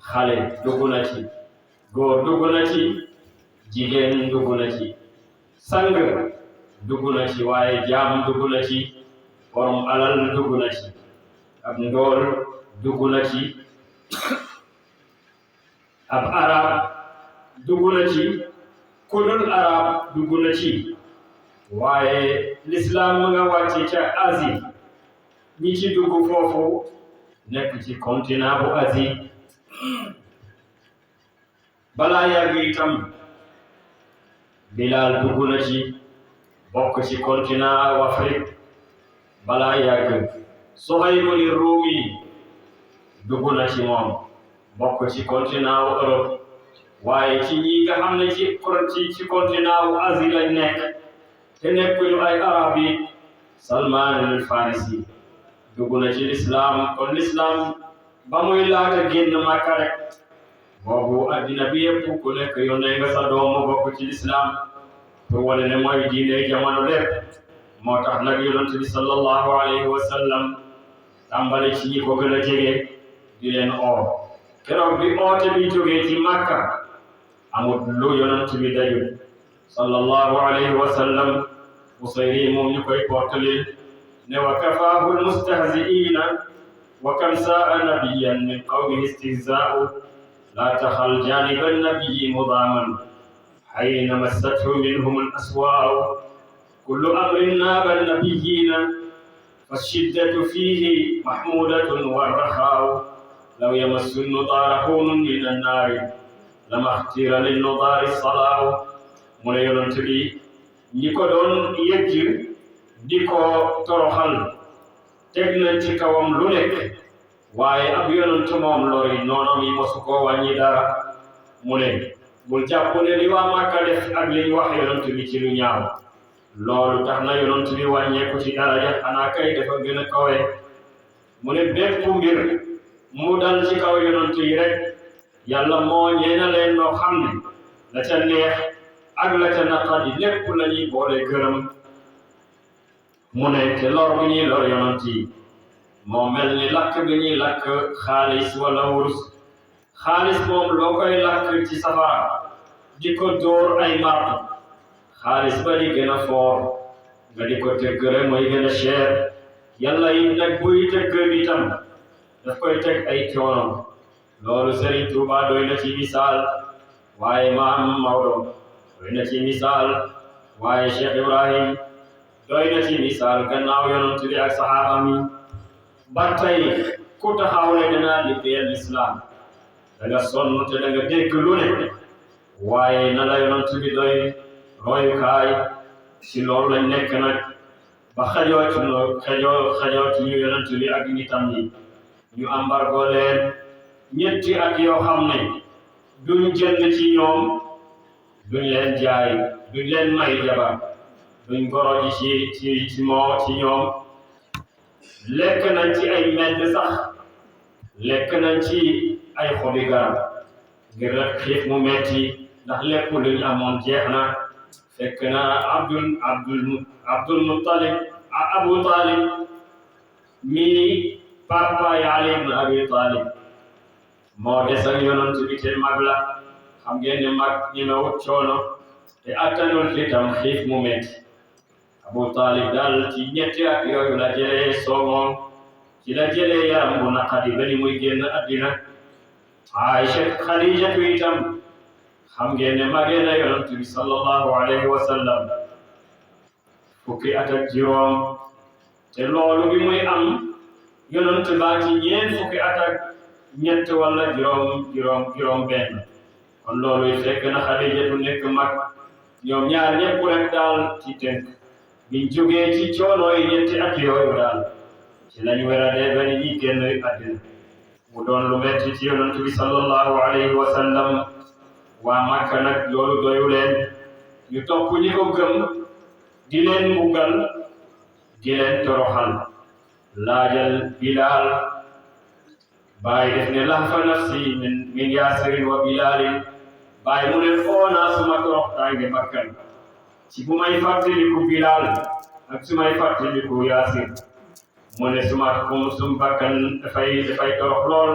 xale dugg na ci góor dugg na ci jigéen dugg na ci sang dugg na ci waaye jaam dugg na ci borom alal dugg na ci ab ndool dugg na ci ab arab dugg na ci kudul arab dugg na ci waaye l'islam mu nga wàcce ca Asie ñi ci dugg foofu nekk ci continent bu Asie balaa yàgg itam Bilal dugg na ci bokk ci continent wu Afrique balaa yàgg Suhaybul Rumi dugg na ci moom bokk ci continent wu Europe waaye ci ñi nga xam ne ci continent wu Asie lañ nekk te nekkuñu ay arab yi Salman al-Farisi dugg na ci l'islam kon l'islam ba muy laata génn Makka rek boobu addina bi yëpp ku nekk yónnee nga sa doom bokk ci l'islam pour wane ne mooy diine jamono lépp moo tax nag yonent bi sallallahu alayhi wa sallam tàmbale ci ñi ko gën a jege di leen oo keroog bi oote bi jógee ci Makka amul lu yonent bi dajul sallallahu alayhi wa sallam Busayri moom ñu koy portali ne wa kafaahu almustahzi'ina wa kam sa'a nabiyyan min qawmihi istihzaa'u la taxal janiba annabiyyi mudaaman hayna massathu minhum al-aswaa'u kullu amrin naaba annabiyyiina فالشدة فيه محمودة والرخاء لو يمس النضار هون من النار لما اختير للنضار الصلاة mu ne yonent bi ñi ko doon yëgg di ko toroxal teg nañ ci kawam lu nekk waaye ab yonent moom lori noonam yi mosu koo wàññi dara mu ne bul jàpp ne li waa Makka def ak li ñu wax yonent bi ci lu ñaaw loolu tax na yonent bi wàññeeku ci daraja xanaa kay dafa gën a kawe mu ne bépp mbir mu dal ci kaw yonent yi rek yàlla moo ñeena leen loo xam ne la ca neex ak la ca naqadi lépp la ñuy boole gërëm mu ne te lor bi ñuy lor yonent yi moo mel ni lakk bi ñuy lakk xaalis wala wurus xaalis moom loo koy lakk ci safara di ko dóor ay marto xaalis ba di gën a foor nga di ko tëgg rek mooy gën a cher yàlla yi nag buy tëgg itam daf koy teg ay coono loolu Serigne Touba doy na ci misaal waaye Maam Maodo doy na ci misaal waaye Cheikh Ibrahim doy na ci misaal gannaaw yonent bi ak saxaaba mi ba tey ku taxaw ne danaa liggéeyal islam da nga sonn te da nga dégg lu ne waaye na la yonent bi doy royukaay si loolu lañ nekk nag ba xajoo ci ñu yonent bi ak nitam yi ñu embargo leen ñetti at yoo xam ne duñ jënd ci ñoom duñ leen jaay duñ leen may jabar duñ goro ji ci ñoom lekk nañ ci ay medd sax lekk nañ ci ay xobi garab ngir rek xiif mu metti ndax lépp luñ amoon jeex na fekk na Abdul Muttalib Abu Talib mi papa Ali ibn Abi Talib moo des ak yonent bi te mag la xam ngeen ne mag ñi ma wut coono te attanul itam xiif mu metti Abu Talib daal ci ñetti at yooyu la jëlee soomoon ci la jëlee yaram bu naqadi ba ni muy génn àddina Aïcha Khadijatu itam xam ngeen ne magee na yonent bi sallallahu alayhi wa sallam fukki at ak juróom te loolu bi muy am yonent baa ci ñeent fukki at ak ñett wala juróom benn kon loolu fekk na Khadijatu nekk mag ñoom ñaar ñëpp rek daal ci tënk biñ jógee ci coono yi ñetti at yooyu daal ci lañu weradee ba ni ñi génn àddina mu doon lu metti ci yonent bi sallallahu alayhi wa sallam waa Makka nag loolu doyu leen ñu topp ñi ko gëm di leen mbugal di leen toroxal laajal Bilaal baay def ne lahfa nafsi min Yaasirin wa Bilaalin baay mu ne foona suma torox taange bakkan ci bu may fàttaliku Bilaal ak su may fàttaliku Yaasir mu ne suma bakkan dafay torox lool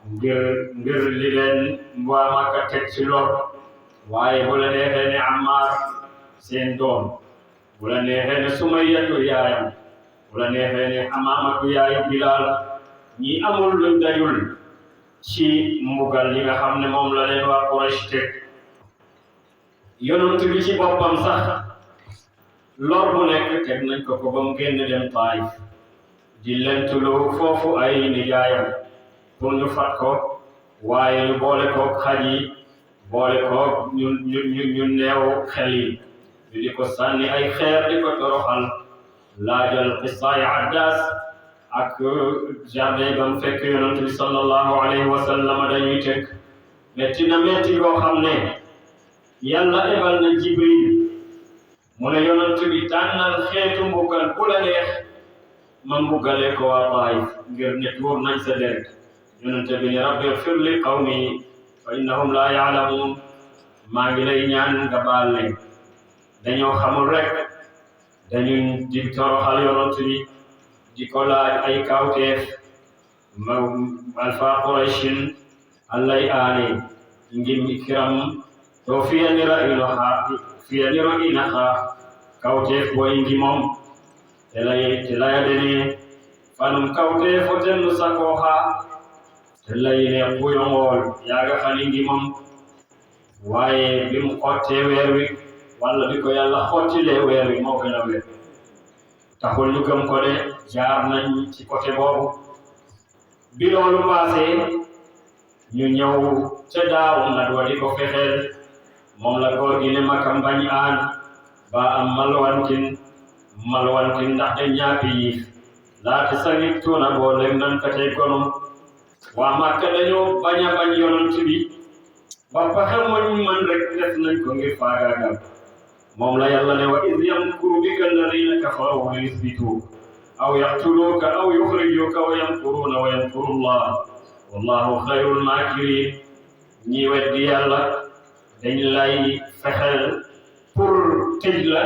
ngir li leen waa Makka teg ci lor waaye bu la neexee ne Ammaar seen doom bu la neexee ne Sumayyatu yaayam bu la neexee ne Amaamatu yaayu Bilaal ñi amul luñ dajul ci mbugal li nga xam ne moom la leen waa Quraysh teg yonent bi ci boppam sax lor bu nekk teg nañ ko ba mu génn dem Taayif di lentulu foofu ay nijaayam pour ñu fat ko waaye ñu boole koog xaj yi boole koog ñu neew xel yi ñu di ko sànni ay xeer di ko toroxal laajal qisaay Addaas ak jardin ba mu fekk yonent bi sallallahu alayhi wa sallam dañuy teg metti na metti yoo xam ne yàlla ebal na Jibril mu ne yonent bi tànnal xeetu mbugal bu la neex ma mbugale ko waa Taayif ngir ne tuur nañ sa deret yonent bi ne rabbi ighfir li qawmi fa innahum la ya'lamun maa ngi lay ñaan nga baal leen dañoo xamul rek dañu di toroxal yonent bi di ko laaj ay kawteef alfa Qurayshin allay aane ngir kiram to fiyanira ina ha kawteef bo indi moom te layadene fanum kawteefo tennu sako ha te layine kuyongol yaaga fanindi moom waaye bi mu xottee weer wi walla bi ko yàlla xottilee weer wi moo gën a weer taxul ñu gëm ko de jaar nañ ci côté boobu bi loolu passé ñu ñëw ca daaw nag wa di ko fexeel moom la góor gi ne makam bañ aan ba am malwantin ndax de ñaapi yiif laata sangit tuuna boo leen nan ka tey gonum waa Makka dañoo bañ a bañ yonent bi ba pexe moñ man rek def nañ ko ngir faagaagal moom la yàlla ne wa iz yamkuru bika alladhina kafaru li yuthbituuka aw yaqtuluuka aw yukhrijuuka wa yamkuruuna wa yamkuru Allah wallahu khayrul maakirin ñi weddi yàlla dañ lay fexeel pour tëj la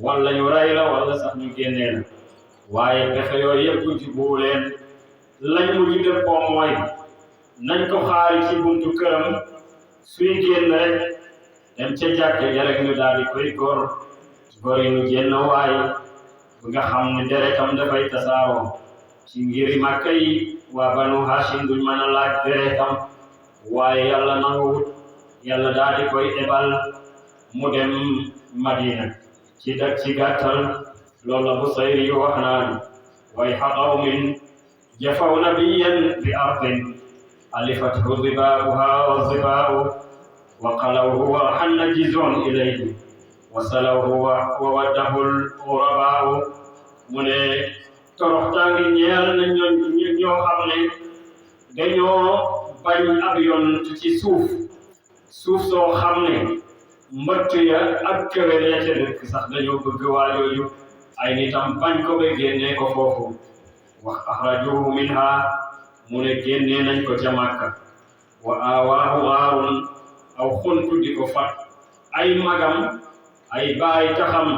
wala ñu ray la wala sax ñu génnee la waaye pexe yooyu yëpp ci bu leen lañ mujj def ko mooy nañ ko xaari ci buntu këram suy génn rek dem ca jàkke ja rek ñu daal di koy góor yi ñu génn waaye bu nga xam ne deretam dafay tasaaroo ci ngiri Makka yi waa Banu Hashim duñ mën a laaj deretam waaye yàlla nanguwut yàlla daal di koy ebal mu dem Madina ci gàttal loolu la Busayri yu wax naan wayha qawmin jafaw nabiyyan bi ardin alifathu dibaabuha wa zibaa'u wa qalawhu wa hanna jizun ilayhi wa salawhu wa waddahu al-ghurabaa'u mu ne toroxtaangi ñeel na ñoo xam ne dañoo bañ ab yonent ci suuf soo xam ne mbëtt ya ak kéwél ya ca dëkk sax dañoo bëgg waajooju ay nitam bañ ko ba génnee ko foofu wax axrajuhu minha mu ne génnee nañ ko ca Makka wa awaahu aarun aw xuntu di ko fat ay magam ay baay taxam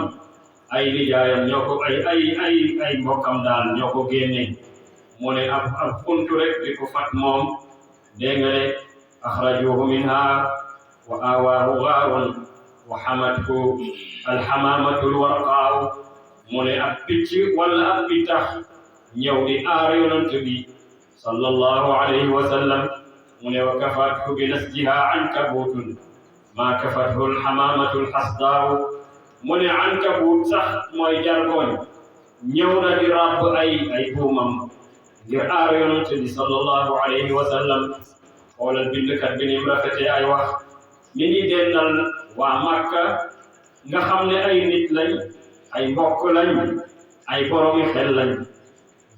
ay nijaayam ñoo ko ay mbokkam daal ñoo ko génnee mu ne ab xuntu rek di ko fat moom dégg nga ne axrajuhu minha wa awaahu aarun wa hamathu alhamamatu alwarqaa mu ne ab picc wala ab pitax ñëw di aar yonent bi sallallahu alayhi wa sallam mu ne wa kafathu bi nasjiha ankabutun ma kafathu alhamamatu alhasdaa mu ne ankabut sax mooy jargoñ ñëw na di ràbb ay buumam ngir aar yonent bi sallallahu alayhi wa sallam xoolal bindkat bi ni mu rafetee ay wax ni ñi dendal waa Makka nga xam ne ay nit lañ ay mbokk lañ ay boromi xel lañ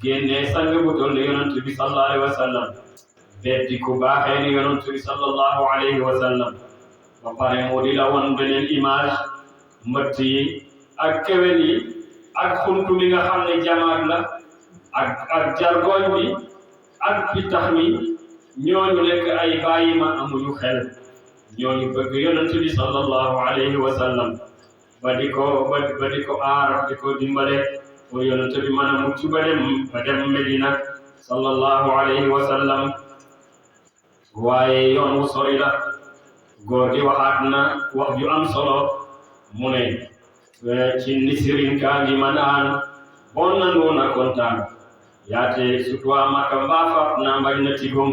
génnee sang bu toll yonent bi sallallahu alayhi wa sallam beddi ku baaxee ni yonent bi sallallahu alayhi wa sallam ba pare moo di la won beneen image mbëtt yi ak kéwél yi ak xuntu mi nga xam ne jamaat la ak jargoñ bi ak pitax mi ñooñu nekk ay bàyyi ma amuñu xel ñooñu bëgg yonent bi sallallahu alayhi wa sallam ba di ko aar di ko dimbale pour yonent bi mën a mucc ba dem Medina sallallahu alayhi wa sallam waaye yoon wu sori la góor gi waxaat na wax ju am solo mu ne ci nisirin kaa ngi man aan bon na nuuna kontaan yaate surtout Makka mbaa faat na mbañ na tigum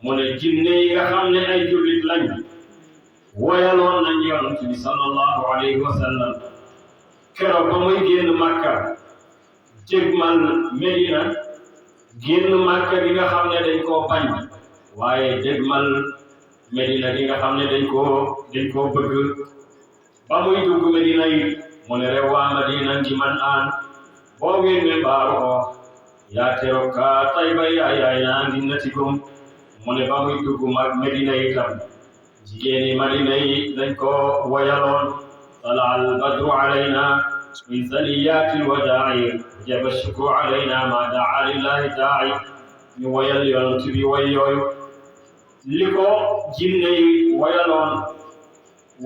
mu ne jinne yi nga xam ne ay jullit lañ woyaloon nañ yonent bi sallallahu alayhi wa sallam keroog ba muy génn Makka jégmal Medina génn Makka gi nga xam ne dañ koo bañ waaye jégmal Medina gi nga xam ne dañ koo bëgg ba muy dugg Medina yi mu ne rew waa Madina ngi man aan boo génne baaru o yaa teroog ka Tayba yaay naa ngi natigum mu ne ba muy dugg Medina itam jigéeni Madina yi dañ ko woyaloon tala al badru alayna min saniyati alwadaa'i jaba shukru alayna ma daa lillahi daa'i ñu woyal yonent bi way yooyu li ko jinne yi woyaloon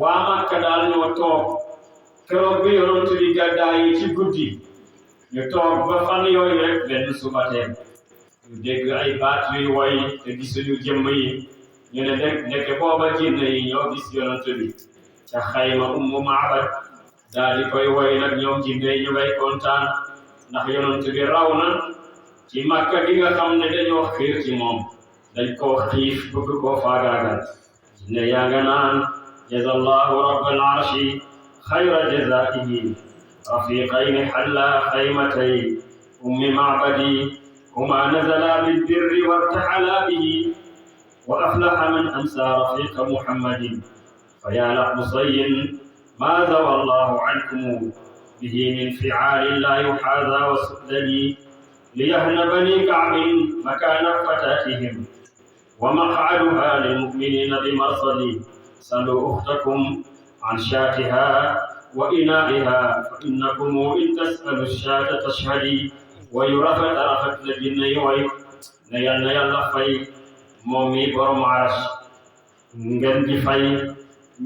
waa Makka daal ñoo toog keroog bi yonent bi gàddaay ci guddi ñu toog ba fan yooyu rek benn subateen ñu dégg ay baat yuy woy te gisuñu jëmm yi ñu ne nekk booba jinne yi ñoo gis yonent bi ca xayma Ummu Ma'bad daal di koy woy nag ñoom jinne yi ñu ngay kontaan ndax yonent bi raw na ci Makka gi nga xam ne dañoo xiir ci moom dañ koo xiif bëgg koo faagaagal jinne yaa nga naan jazallahu rabbal arshi xayra jazaihi rafiqayni xalla xaymatay ummi Ma'badi huma nazala bilbirri wartaxala bihi wa aflaxa man amsa rafiqa muhammadin فيا لقصي ما زوى الله عنكم به من فعال لا يحاذى وسؤدد ليهن بني كعب مكان فتاتهم ومقعدها للمؤمنين بمرصد سلوا أختكم عن شاتها وإنائها فإنكم إن تسألوا الشاة تشهدي ويرفت لجن يوي نيال فاي مومي بروم عرش ngeen di fay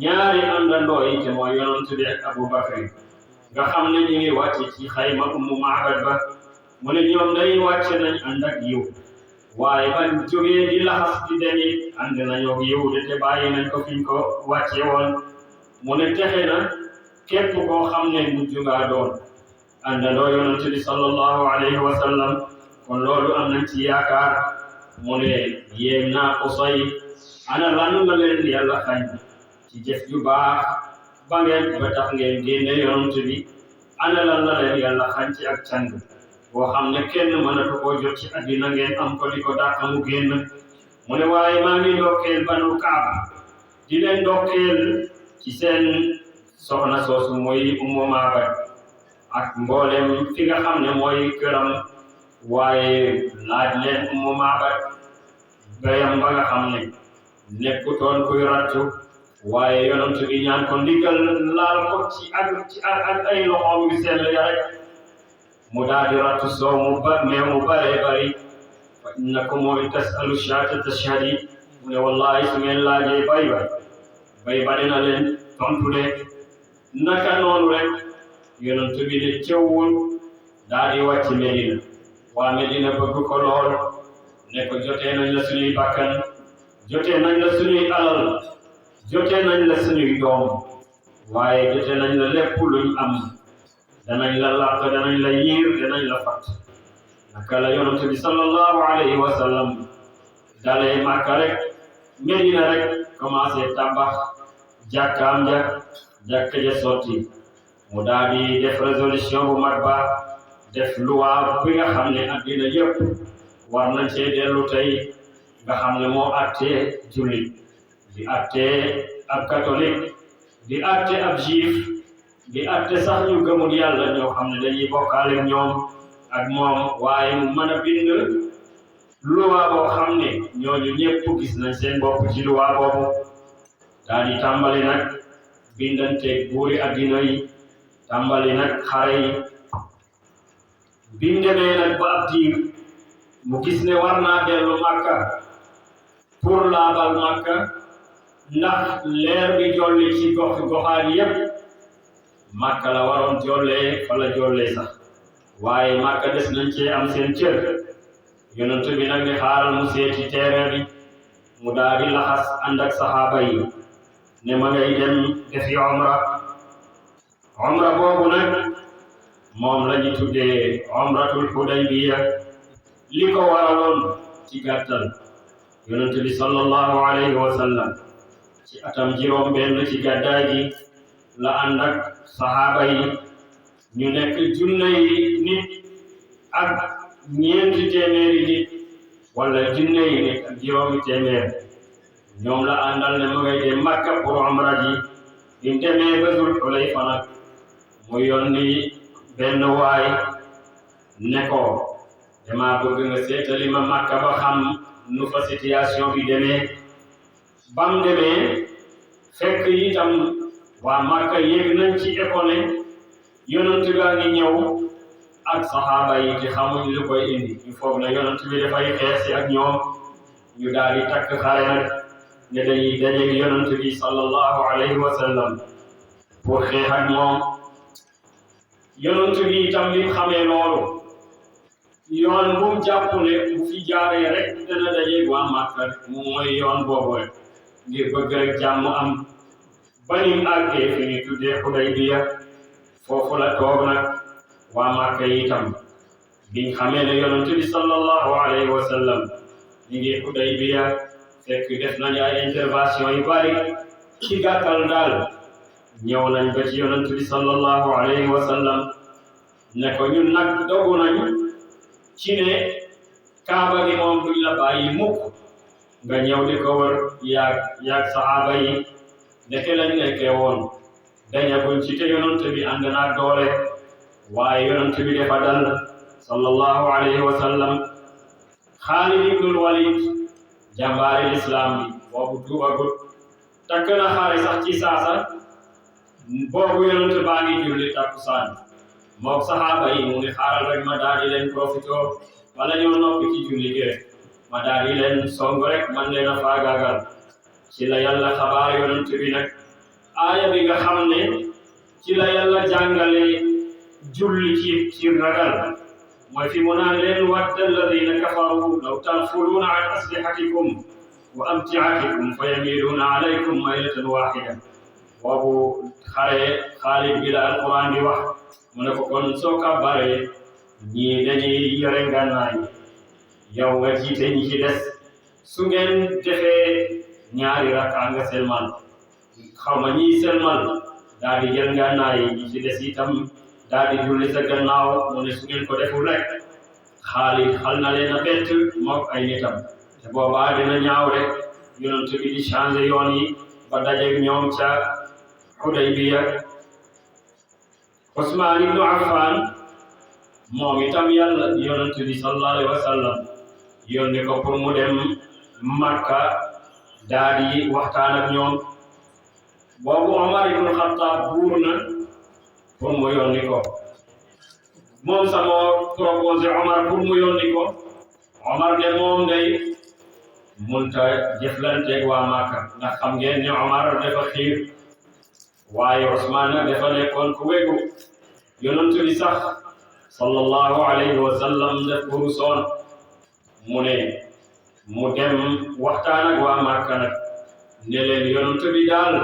ñaari àndandoo yi te mooy yonent bi ak Abu Bakr nga xam ne ñu ngi wàcce ci xayma Ummu Ma'bad ba mu ne ñoom day wàcce nañ ànd ak yiw waaye ban jógee di laxas di demi ànd nañoo yiw de te bàyyi nañ ko fiñ ko wàcce woon mu ne texe na képp koo xam ne mujj ngaa doon àndandoo yonent bi sallallahu alayhi wa sallam kon loolu am nañ ci yaakaar mu ne yéem naa Qusay ana lan la leen yàlla xañ ci jëf ju baax ba ngeen ba tax ngeen génne yonent bi ana lan la leen yàlla xañ ci ak càng boo xam ne kenn mënatu koo jot ci àddina ngeen am ko di ko dàq mu génn mu ne waaye maa ngi ndokkeel Banu Kaab di leen ndokkeel ci seen soxna soosu mooy Ummu Ma'bad ak mboolem fi nga xam ne mooy këram waaye laaj leen Ummu Ma'bad bayam ba nga xam ne nekkutoon kuy rattu waaye yonent bi ñaan ko ndigal laal ko ci ak ay loxoom yu sell ya rek mu daal di rattu soow mu bare bari fa innakum in tasalu shaata tashhadi mu ne wallahi su ngeen laajee bay ba dina leen tontu de naka noonu rek yonent bi ne cewul daal di wàcc Medina waa Medina bëgg ko lool ne ko jotee nañ la suñuy bakkan jotee nañ la suñuy alal jotee nañ la suñuy doom waaye jotee nañ la lépp luñ am danañ la làq danañ la yiir danañ la fat naka la yonent bi sallallahu alayhi wa sallam dalee Makka rek Medina rek commencé tabax jàkkaam jàkka ja sotti mu daal di def résolution bu mag ba def loi bi nga xam ne addina yëpp war nañ cee dellu tey nga xam ne moo attee jullit di attee ab catholique di attee ab juif di attee sax ñu gëmul yàlla ñoo xam ne dañuy bokkaale ñoom ak moom waaye mu mën a bind loi boo xam ne ñooñu ñëpp gis nañ seen bopp ci loi boobu daal di tàmbali nag bindanteeg buuri addina yi tàmbali nag xare yi bindemee nag ba ab diir mu gis ne war naa dellu Makka pour laabal Makka ndax leer bi jolli ci goxaan yépp Makka la waroon jollee fa la jollee sax waaye Makka des nañ cee am seen cër yonent bi nag ne xaaral mu seeti terrain bi mu daal di laxas ànd ak saxaaba yi ne ma ngay dem defi umra boobu nag moom la ñu tuddee umratul Hudaybiya li ko waraloon ci gàttal yonent bi sallallahu alayhi wa sallam ci atam juróom benn ci gàddaay gi la ànd ak saxaaba yi ñu nekk junney nit ak ñeenti téeméeri nit wala junney nit ak juróomi téeméer ñoom la àndal ne mu ngay dem Makka pour umra ji bi mu demee ba Dul Xulayfa nag mu yónni benn waay ne ko dama bëgg nga seetali ma Makka ba xam nu fa situation bi demee bam demee fekk itam waa Makka yëg nañ ci école yonent gaa ngi ñëw ak saxaaba yi te xamuñ lu koy indi ñu foog na yonent bi dafay xeex si ak ñoom ñu daal di takk xare nag ne dañuy dajeeg yonent bi sallallahu alayhi wa sallam pour xeex ak moom yonent bi itam bi xamee loolu yoon bu mu jàpp ne bu fi jaaree rek dana dajeeg waa Makka mu mooy yoon boobu rek ngir bëgg rek jàmm am ba ni mu àggee fi ñu tuddee Hudaybiya foofu la toog nag waa Makka itam biñ xamee ne yonent bi sallallahu alayhi wa sallam ñu ngi Hudaybiya fekk def nañ ay intervention yu bari ci gàttal daal ñëw nañ ba ci yonent bi sallallahu alayhi wa sallam ne ko ñun nag dogu nañ ci ne kaaba gi moom duñ la bàyyi mukk nga ñëw di ko wër yaag saxaaba yi ndeke lañ nekkee woon dañaguñ ci te yonent bi ànd naa doole waaye yonent bi dafa dal sallallahu alayhi wa sallam. Xaalid ibnul Walid jàmbaari lislaam bi boobu tuubagut takk na xare sax ci saasa boobu yonent baa ngi julli takkusaan mook saxaaba yi mu ngi xaaral rek ma daal di leen profito wala ñoo noppi ci julli ge ma daal di leen song rek man leen a faagaagal ci la yàlla xabaar yonent bi nag aaya bi nga xam ne ci la yàlla jàngale julli ci ragal mooy fi mu naan leen wadda alladina kafaru law tanfuluuna an aslihatikum wa amtiatikum fa yamiluuna alaykum maylatan waxida boobu xare Xaalid bi la alquran di wax mu ne ko kon soo kàbbaree ñii dañuy yore ngànnaay yow nga jiite ñi ci des su ngeen defee ñaari rakka nga selmal xaw ma ñii selmal daal di jël ngànnaay ñi ci des itam daal di julli sa gannaaw mu ne su ngeen ko deful rek Xaalid xal na leen a bett mook ay nitam te boobaa dina ñaaw rek yonent bi di changé yoon yi ba dajeeg ñoom ca Hudaybiya. Usmaan ibnu Affaan moom itam yàlla yonent bi sallallahu alayhi wa sallam yónni ko pour mu dem Makka daal di waxtaan ak ñoom boobu Omar ibnu Xattaab buur na pour mu yónni ko moom sax moo proposé Omar pour mu yónni ko Omar ne moom day munta jëflanteeg waa Makka ndax xam ngeen ne Omar dafa xiir waaye Usmaan nag dafa nekkoon ku wegu yonent bi sax sallallahu alayhi wa sallam def ko rusoon mu ne mu dem waxtaan ak waa Makka nag ne leen yonent bi daal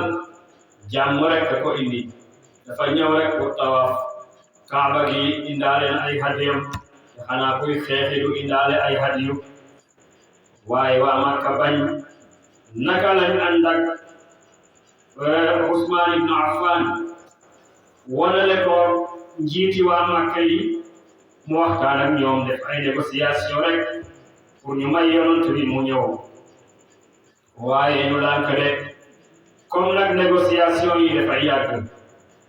jàmm rek ko indi dafa ñëw rek pour tawaaf Kaaba gi indaale na ay hadiyam te xanaa kuy xeexi du indaale ay hadiyu waaye waa Makka bañ naka lañ ànd ak Usmaan ibnu Affaan wanale ko njiiti waa Makka yi mu waxtaan ak ñoom def ay négociation rek pour ñu may yonent bi mu ñëw waaye ñu lànk de comme nag négociation yi dafay yàgg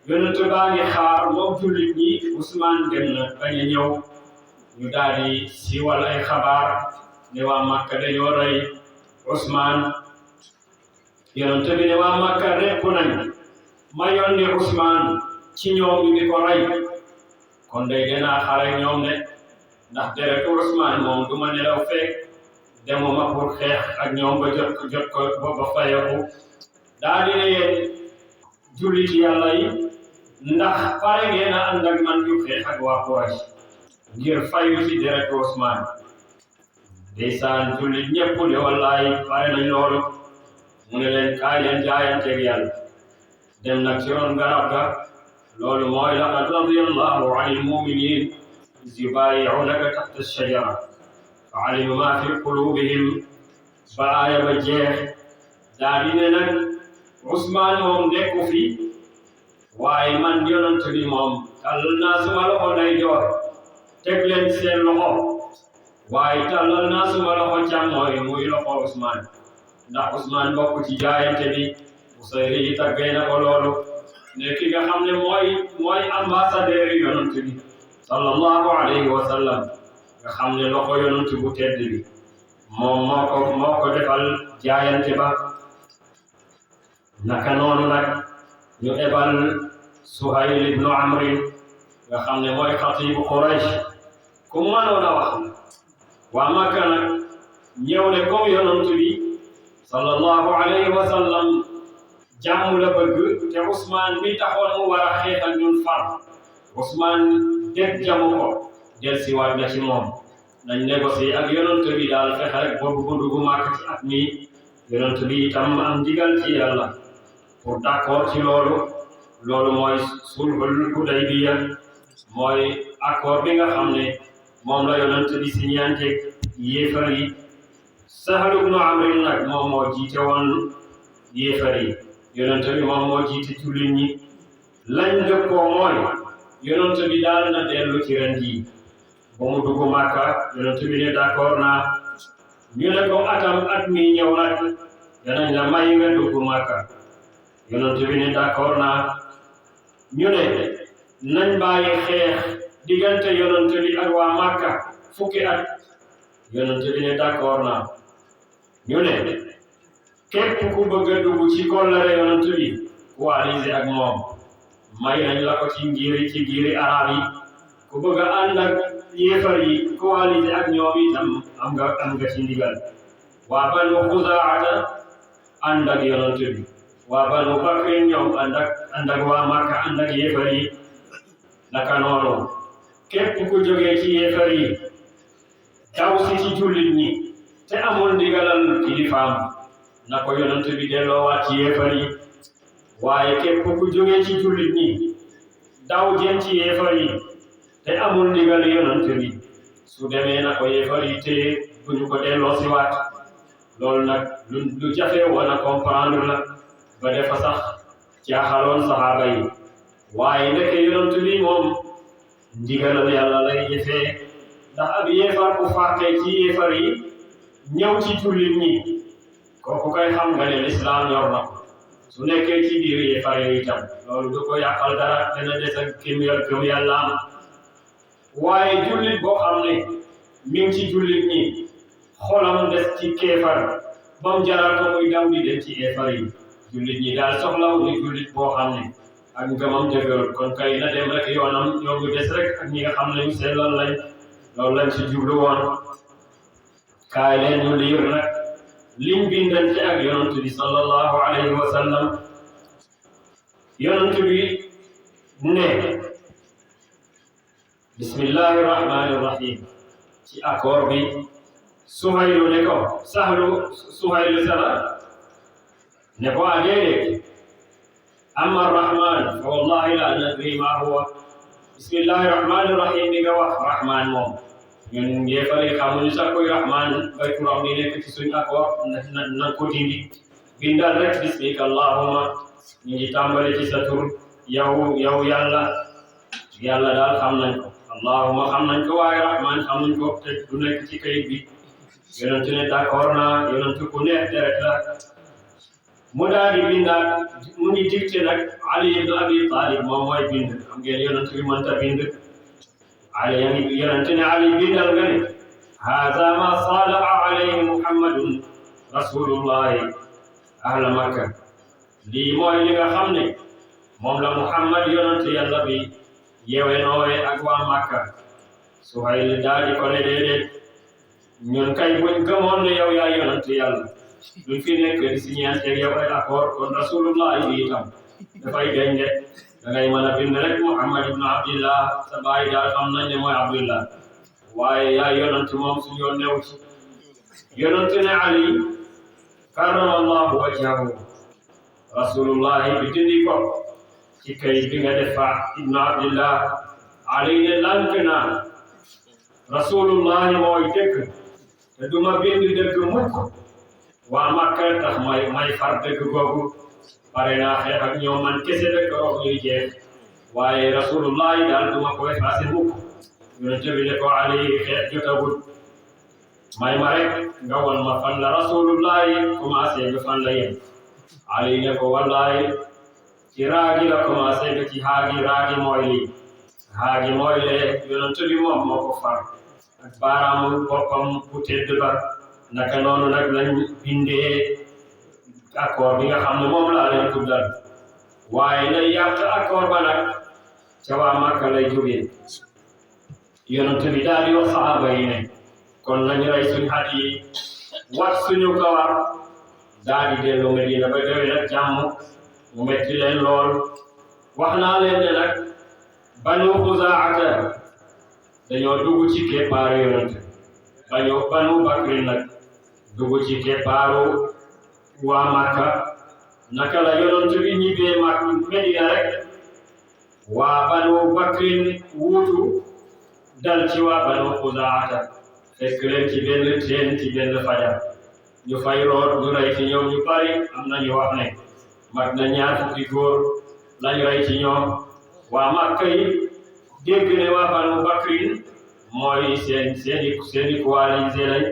yonent baa ngi xaar moom jullit ñi Usmaan dem na bañ a ñëw ñu daal di siiwal ay xabaar ne waa Makka dañoo rey Usmaan yonent bi ne waa Makka rekku nañ ma yónni Usmaan ci ñoom ñu ngi ko rey kon day dinaa xare ñoom ne ndax deretu Usmaan moom du ma nelaw fekk demuma pour xeex ak ñoom ba jot ko ba fayeku daa di ne yéen jullit yàlla yi ndax pare ngeen a ànd ak man ñu xeex ak waa Quraysh ngir fayu ci deretu Usmaan ndeysaan jullit ñépp ne wallaay pare nañ loolu mu ne leen kaay leen jaayanteeg yàlla dem nag ci ron garab ga loolu mooy laqad radiyallahu anil mu'minin iz yubayi'unaka tahta ash-shajara fa'alima ma fi qulubihim ba aaya ba jeex daa di ne nag Usmaan moom nekku fi waaye man yonent bi moom tàllal naa suma loxo ndeyjoor teg leen seen loxo waaye tàllal naa suma loxo càmmooy muy loxo Usmaan ndax Usmaan bokk ci jaayante bi Busayri yi taggee na ko loolu ne ki nga xam ne mooy ambassadeur yi yonent bi sallallahu alayhi wa sallam nga xam ne loxo yonent bu tedd bi moom moo ko defal jaayante ba naka noonu nag ñu ebal Suhayl ibnu Amr nga xam ne mooy xatibu Quraysh ku mënoon a wax waa Makka nag ñëw ne comme yonent bi sallallahu alayhi wa sallam jàmm la bëgg te Usmaan mi taxoon mu war a xeex ak ñun far Usmaan dégg jamu ko del si waat na ci moom nañ négocier ak yonent bi daal fexe rek boobu bu dugg Makka ci at mi yonent bi itam am ndigal ci yàlla pour d'accord ci loolu mooy sulhul Hudaybiya mooy accord bi nga xam ne moom la yonent bi signante yéefar yi Sahl ibnu Amr nag moom moo jiite woon yéefar yi yonent bi moom moo jiite jullit ñi lañ dëppoo mooy yonent bi daal na dellu ci ren jii ba mu dugg Makka yonent bi ne d'accord naa ñu ne ko at mi ñëw nag danañ la may nga dugg Makka yonent bi ne d'accord naa ñu ne nañ bàyyi xeex diggante yonent bi ak waa Makka fukki at yonent bi ne d'accord naa ñu ne képp ku bëgg a dugg ci kóllëre yonent bi coalisé ak moom may nañ la ko ci ngiri arab yi ku bëgg a ànd ak yéefar yi coalisé ak ñoom itam am nga ci ndigal waa Banu Xuzaata ànd ak yonent bi waa Banu Bakrin ñoom ànd ak waa Makka ànd ak yéefar yi naka noonu képp ku jógee ci yéefar yi daw si ci jullit ñi te amul ndigalal kilifaam na ko yonent bi delloowaat ci yéefar yi waaye képp ku jógee ci jullit ñi daw jëm ci yéefar yi te amul ndigal yonent bi su demee na ko yéefar yi te buñu ko delloo si waat loolu nag lu jafe woon a comprendre la ba defa sax jaaxaloon saxaaba yi waaye ndeke yonent bi moom ndigalal yàlla lay jëfee ndax ab yéefar bu fàqee ci yéefar yi ñëw ci jullit ñi kooku kay xam nga ne lislaam ñor na ko su nekkee ci biir yéefar yi itam loolu du ko yàqal dara dana des ak gëm yàlla am waaye jullit boo xam ne mi ngi ci jullit ñi xolam des ci kéefar ba mu jaral ko muy daw di dem ci yéefar yi jullit ñi daal soxlaw ni jullit boo xam ne ak ngëmam dëgërul kon kay na dem rek yoonam ñoo ngi des rek ak ñi nga xam ne ñu sellal lañ loolu lañ ci jublu woon kaay leen ñu liir nag liñ bindante ak yonent bi sallallahu alayhi wa sallam yonent bi ne bismillahi rahmani rahim ci accord bi Suhaylu ne ko Suhaylu sala ne ko déedéet amma rahman fa wallahi la nadri ma huwa bismillahi rahmani rahim bi nga wax rahman moom ñun yéefari xamuñu sax koy rahman bay turam di nekk ci suñu accord na ko dindi bindal rek bismika allahumma ñu ngi tàmbale ci sa tur yow yàlla daal xam nañ ko allahumma xam nañ ko waaye rahman xamuñ ko te du nekk ci kayit bi yonent ne d'accord naa yonent ku neex deret la mu daal di bindaat mu ngi dicté nag Ali ibn Abi Talib moom mooy bind xam ngeen yonent bi mënta bind yonent ne Ali bindal nga ne haza ma salaha alayhi muhammadun rasulullahi ahla makka lii mooy li nga xam ne moom la muhammad yonent yàlla bi yewe noowe ak waa makka Suhayl daal di ko ne déedéet ñun kay buñ gëmoon ne yow yaay yonent yàlla duñ fi nekk di signé ak yow ay accord kon rasulullah yi itam dafay deñ de da ngay mën a bind rek Muhammad ibn Abdillah sa baay daal xam nañ ne mooy Abdullah waaye yaay yonent moom suñu yoon new ci yonent ne Ali karrama allahu wajhahu rasulullah bi dindi ko ci kay bi nga defa ibn Abdillah Ali ne lank naa rasulullah mooy dëgg te duma bind dëgg mukk waa Makka tax may far dëgg googu pare naa xeex ak ñoom man kese rek roog ñuy jeex waaye rasulullah daal duma ko effacé mukk yonent bi ne ko Ali xeex jotagul may ma rek nga won ma fan la rasulullah commencé ba fan la yem Ali ne ko wallahi ci raagi la commencé ba ci raagi mooy lii haagi mooy lee yonent bi moom moo ko far ak baaraamu boppam bu tedd ba naka noonu nag lañ bindee accord bi nga xam ne moom laa leen tuddal waaye lay yàq accord ba nag ca waa Makka lay jógee yonent bi daal di wax sahaaba yi ne kon nañu rey suñu xat yi wat suñu kawar daal di dellu Medina ba déwén ak jàmm mu metti leen lool wax naa leen ne nag Banu Xuzaata dañoo dugg ci keppaaru yonent Banu Bakrin nag dugg ci keppaaru waa Makka naka la yonent bi ñibbee Medina rek waa Banu Bakrin wuutu dal ci waa Banu Xuzaata fekk leen ci benn teen ci benn fajar ñu fay root ñu rey ci ñoom ñu bari am na ñu wax ne mat na 20 góor lañu rey ci ñoom waa Makka yi dégg ne waa Banu Bakrin mooy seeni coalisé lañ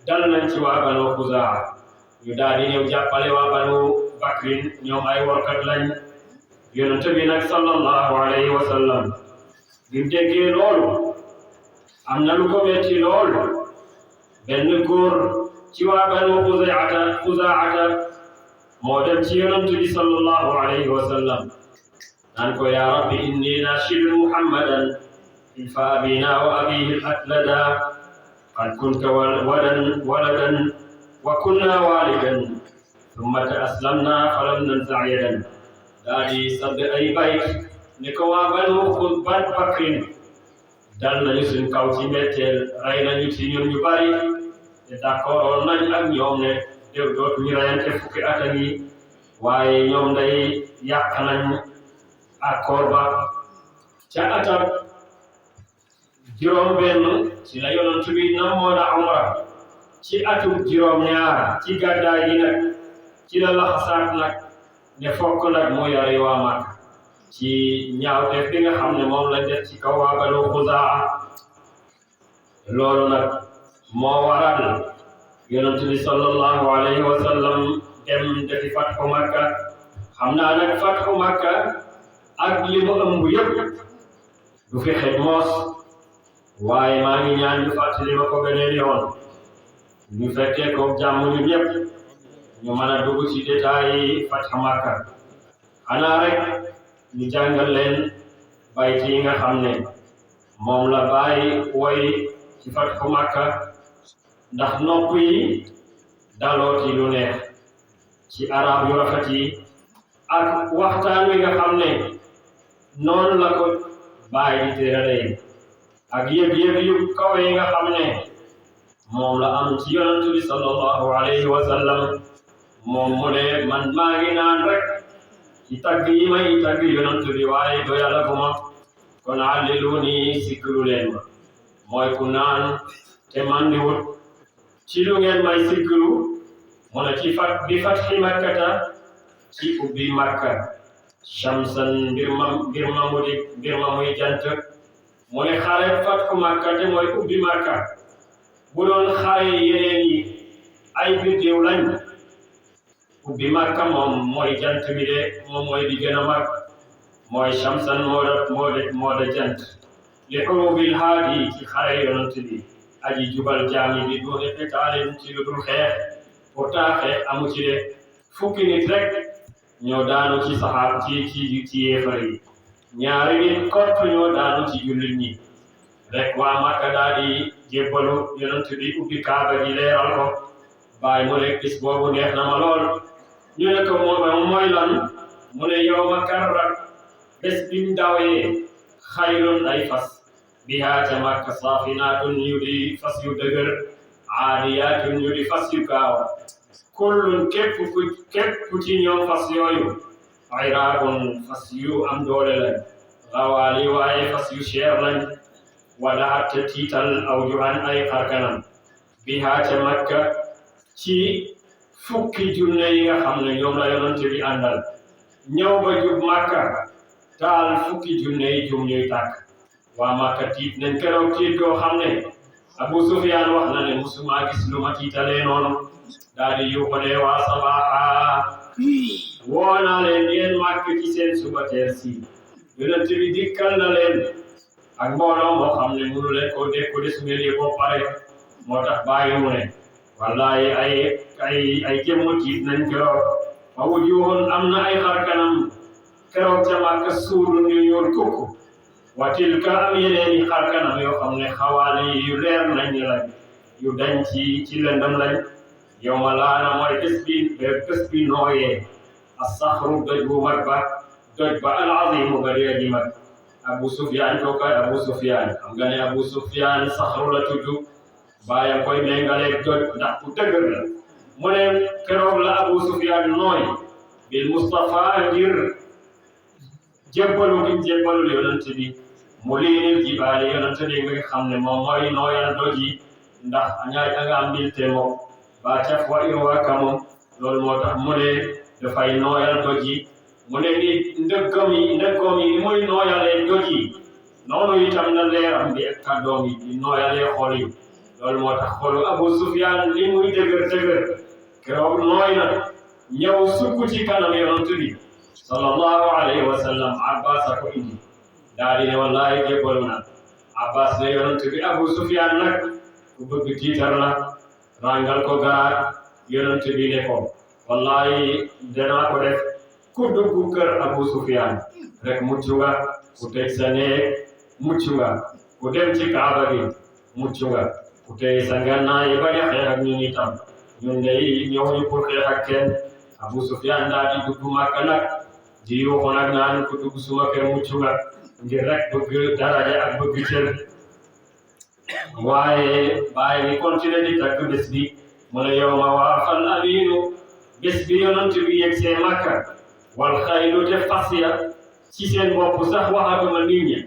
dal nañ ci waa Banu Xuzaa ñu daal di ñëw jàppale waa Banu Bakrin ñoom ay warkat lañ yonent bi nag sallallahu alayhi wa sallam bi mu déggee loolu am na lu ko metti lool benn góor ci waa Banu Xuzaata moo dem ci yonent bi sallallahu alayhi wa sallam naan ko yaa rabbi inni nashidu muhammadan ilfa abina wa abihi al-atlada qad kunta waladan wa kunna walidan thumma aslamna falam nanza' yadan daa di sadd ay bayt ne ko waa Banu Bakrin dal nañu suñ kaw ci metteel rey nañu ci ñun ñu bari te d'accord nañ ak ñoom ne dootuñu reyante fukki at a ngi waaye ñoom day yàq nañ accord ba ca atam juróom benn ci la yonent bi namoon a umra ci atum juróom ñaar ci gàddaay gi nag ci la laxasaat nag ne fokk nag mu yare waa Makka ci ñaawteef bi nga xam ne moom lañ def ci kaw waa Banu Xuzaa loolu nag moo waral yonent bi sallallahu alayhi wa sallam dem defi fatxu Makka xam naa nag fatxu Makka ak li mu ëmb yëpp du fi xej moos waaye maa ngi ñaan ñu fàttali ma ko beneen yoon ñu fekkee ko jàmm ñu ñëpp ñu mën a dugg ci détails yi fatxu Makka xanaa rek ñu jàngal leen bayt yi nga xam ne moom la bàyyi woy ci fatxu Makka ndax nopp yi dalooti lu neex ci arab yu rafet yi ak waxtaan wi nga xam ne noonu la ko bàyyi di tërale ak yëg-yëg yu kawe yi nga xam ne moom la am ci yonent bi sallallahu alayhi wa sallam moom mu ne man maa ngi naan rek ci tagg yi may tagg yonent bi waaye doyala bu ma kon alliluni sikkilu leen ma mooy ku naan te man di wut ci lu ngeen may sikkilu mu ne ci bi fatxi makkata ci ubbi makka shamsan mbir ma muy jant mu ne xare fatxu makka te mooy ubbi makka bu doon xare yeneen yi ay biddiw lañ ubbi makka moom mooy jant bi de moom mooy di gën a mag mooy shamsan moo da jant li xurubil haadi ci xare yonent bi aji jubal jaami bi doone petaalin ci lu dul xeex pourtant xeex amu ci de fukki nit rek ñoo daanu ci saxaab ci yéefar yi ñaari nit kott ñoo daanu ci jullit ñi rek waa Makka daal di jébbalu yonent bi ubbi kaaba gi leeral ko bàyyi mu ne bis boobu neex na ma lool ñu ne ko moom mooy lan mu ne yow ma karrat bés biñ dawee xaylun ay fas bihaa ca Makka saafinaatun ñu di fas yu dëgër aadiyaatun ñu di fas yu gaaw kullun képp ci ñoom fas yooyu ayraabun fas yu am doole lañ rawaali waaye fas yu cher lañ wala te tiital aw juhan ay xarkanam bihaa ca Makka ci fukki junne yi nga xam ne ñoom la yonent bi àndal ñëw ba jub Makka taal fukki junne yi jum ñuy tàkk waa Makka tiit nañ keroog tiit goo xam ne Abu Sufyaan wax na ne musuma gis lu ma tiitalee noonu daal di yuuxale waa Sabaaha woo naa leen yéen Makka ci seen suba teel si yonent bi dikkal na leen ak mbooloo moo xam ne mënu leen koo dékku des ngeen yëgoo pare moo tax bàyyi mu ne wallahi ay jëmm tiit nañ keroog fa wujuhun am na ay xar kanam keroog ca Makka suuru ñu ñuul kukk wa tilka am yeneen yi xar kanam yoo xam ne xawaali yu leer nañ lañ yu dañ ci lëndëm lañ yow ma laana mooy bés bi nooyee as-saxru doj bu mag ba doj ba al-azimu ba dee di mag Abu Sufyaan kookoy Abu Sufyaan xam nga ne Abu Sufyaan saxru la tudd baayam koy méngaleeg doj ndax ku dëgër la mu ne keroog la Abu Sufyaan nooy bil Mustafa ngir jébbalu gi jébbalul yonent bi mu liinil jibaali yonent bi nga xam ne moom mooy nooyal doj yi ndax ñaay anga am mbilte moom ba caf wa irwaaka moom loolu moo tax mu ne dafay nooyal doj yi mu ne ni ndëggoom yi ni muy nooyalee doj yi noonu itam na leeram bi ak kàddoom yi di nooyalee xol yi loolu moo tax xolu Abu Sufyaan li muy dëgër keroog nooy na ñëw sukk ci kanam yonent bi sallallahu alayhi wa sallam. Abbas a ko indi daal di ne wallahi jébbalu na. Abbas ne yonent bi Abu Sufyan nag ku bëgg tiitar la, rangal ko garaat. yonent bi ne ko wallahi danaa ko def ku dugg kër Abu Sufyan rek mucc nga, ku tëj sa néeg mucc nga, ku dem ci Kaaba gi mucc nga, ku tey sa ngànnaay ba di xeex ak ñun itam ñun day ñëw ñu pour xeex ak kenn. Abu Sufyan daal di dugg Makka nag di yuuxu nag naan ku dugg suma kër mucc nga, ngir rek bëgg daraja ak bëgg cër. waaye bàyyi ni continué di tagg bés bi mu ne yow ma waafal aminu bés bi yonent bi yegg see Makka wal xaylu te fas ya ci seen bopp sax waxatuma nit ñi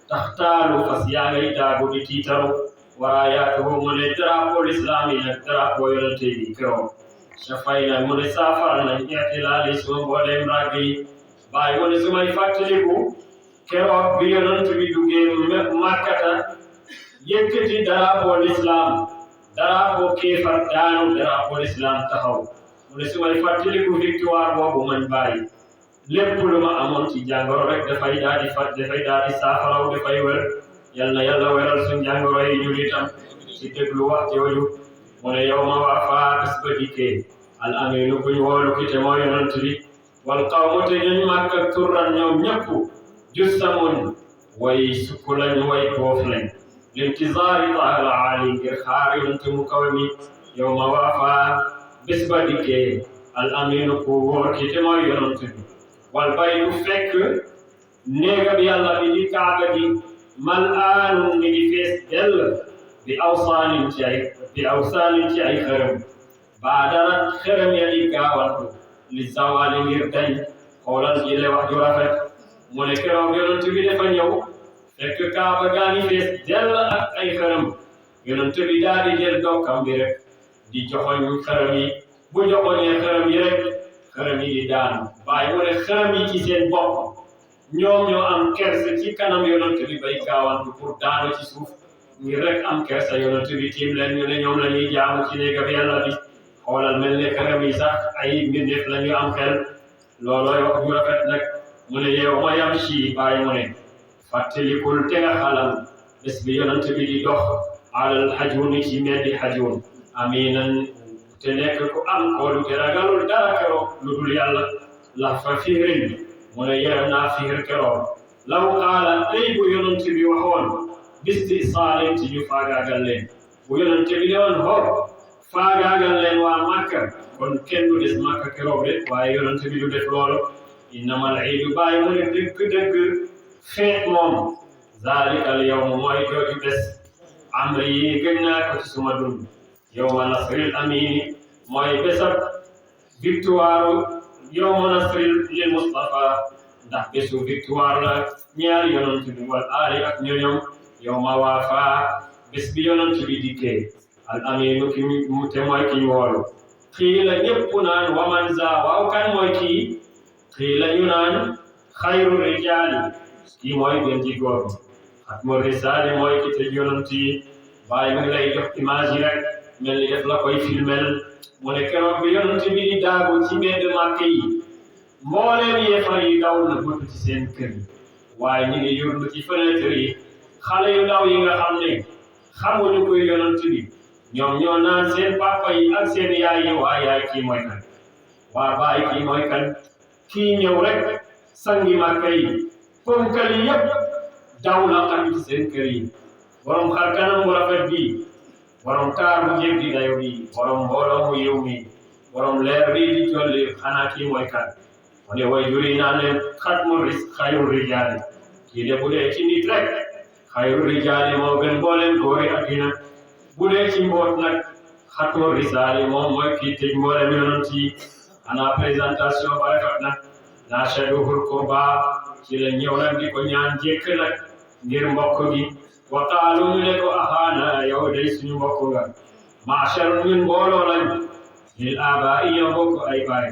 taxtaalu fas yaa ngay daagu di tiitaru waraayaatuhu mu ne drapeau l'islam yi nag drapeau yonent bi keroog safay na mu ne saafara nañ ixtilaali suma mbooleem ràgg yi. bàyyi mu ne su may fàttaliku keroog bi yonent bi duggee Makkata yëkkati drapeau l'islam, drapeau kéefar daanu, drapeau l'islam taxaw. mu ne su may fàttaliku victoire boobu man bàyyi lépp lu ma amoon ci jàngoro rek dafay daal di saafaraw, dafay wér. yal na yàlla wéral suñ jàngoro yi ñu itam ci déglu wax jooju. mu ne yow ma waafaa bés ba dikkee al aminu kuñ woolu ki te mooy yonent bi wal qawmu te ñuñ Makka turran ñoom ñëpp jussamun way sukk lañ way boof lañ lintizaari taala aali ngir xaar yonent mu kawe mi. yow ma waafaa bés ba dikkee al aminu ku wóor ki te mooy yonent bi wal baytu fekk néegam yàlla bi di Kaaba gi mal aanun mi ngi fees dell bi awsaanin ci ay xërëm. baadara xërëm ya di gaawantu li zawaali ngir dañ. xoolal ji le wax ju rafet. mu ne keroog yonent bi dafa ñëw fekk Kaaba gaa ngi fees dell ak ay xërëm. yonent bi daal di jël dokkam bi rek di joxoñ xërëm yi, bu joxoñee xërëm yi rek xërëm yi di daanu. bàyyi mu ne xërëm yi ci seen bopp ñoom ñoo am kersa ci kanam yonent bi bay gaawantu pour daanu ci suuf ngir rek am kersa yonent bi tiim leen ñu ne ñoom la ñuy jaamu ci néegam yàlla bi. xoolal mel ne xërëm yi sax ay mbindeef la ñu am xel. loolooy wax ju rafet nag. mu ne yow ma yam si bàyyi mu ne fàttalikul te nga xalam bés bi yonent bi di dox alal xajuni ci meddi xajun aminan te nekk ku am koolu te ragalul dara keroog lu dul yàlla. la fa fiirin mu ne yërëm naa fiir keroog law qaala ay bu yonent bi waxoon bisti saalin ci ñu faagaagal leen. bu yonent bi ne woon ho faagaagal leen waa Makka kon kenn du des Makka keroog de, waaye yonent bi du def loolu. innamal iidu bàyyi mu ne dëgg-dëgg feet moom zaalikal yawm mooy jooju bés amri yi gën naa ko ci suma dund. yawma nasril amini mooy bésab victoire yawma nasril lil Mustafa ndax bésu victoire la ñaari yonent bi wal aali ak ñoñom. yawma waafa bés bi yonent bi dikkee al aminu ki mu te mooy ki ñu woolu. xii la ñëpp naan waman za waaw kan mooy kii. xii la ñu naan xayru rijaali kii mooy gën ci góor ñi. xatmu risaali mooy ki te yonent yi. bàyyi mu ngi lay jox image yi rek mel ni def la koy filmel. mu ne keroog bi yonent bi di daagu ci mbedd Màkka yi mbooleem yéefar yi daw na bëtu ci seen kër yi, waaye ñu ngi yurlu ci fenêtre yi. xale yu ndaw yi nga xam ne xamuñu koy yonent bi ñoom ñoo naan seen papa yi ak seen yaay yi waa yaay kii mooy kan, waa baay kii mooy kan. kii ñëw rek sangi Màkka yi ponkal yi yëpp daw la xam ci seen kër yi. borom xar kanam bu rafet bi, borom taar bu jéggi dayo bi, borom mbooloo mu yiw mi, borom leer bi di jolli, xanaa kii mooy kan. wane way juri naan leen xayru rijaali kii de bu dee ci nit rek xayru rijaali moo gën mbooleem góori addina. bu dee ci mboot nag xatmu risaali moom mooy kii tëj mboolem yonent yi. ana présentation ba rafet nag nashaduhul qurba ci la ñëw nag di ko ñaan jekk nag ngir mbokk gi. wa qaalu ñu ne ko axaana yow day suñu mbokk nga. maasharun ñun mbooloo lañ lil abaa'i ñoo bokk ay baay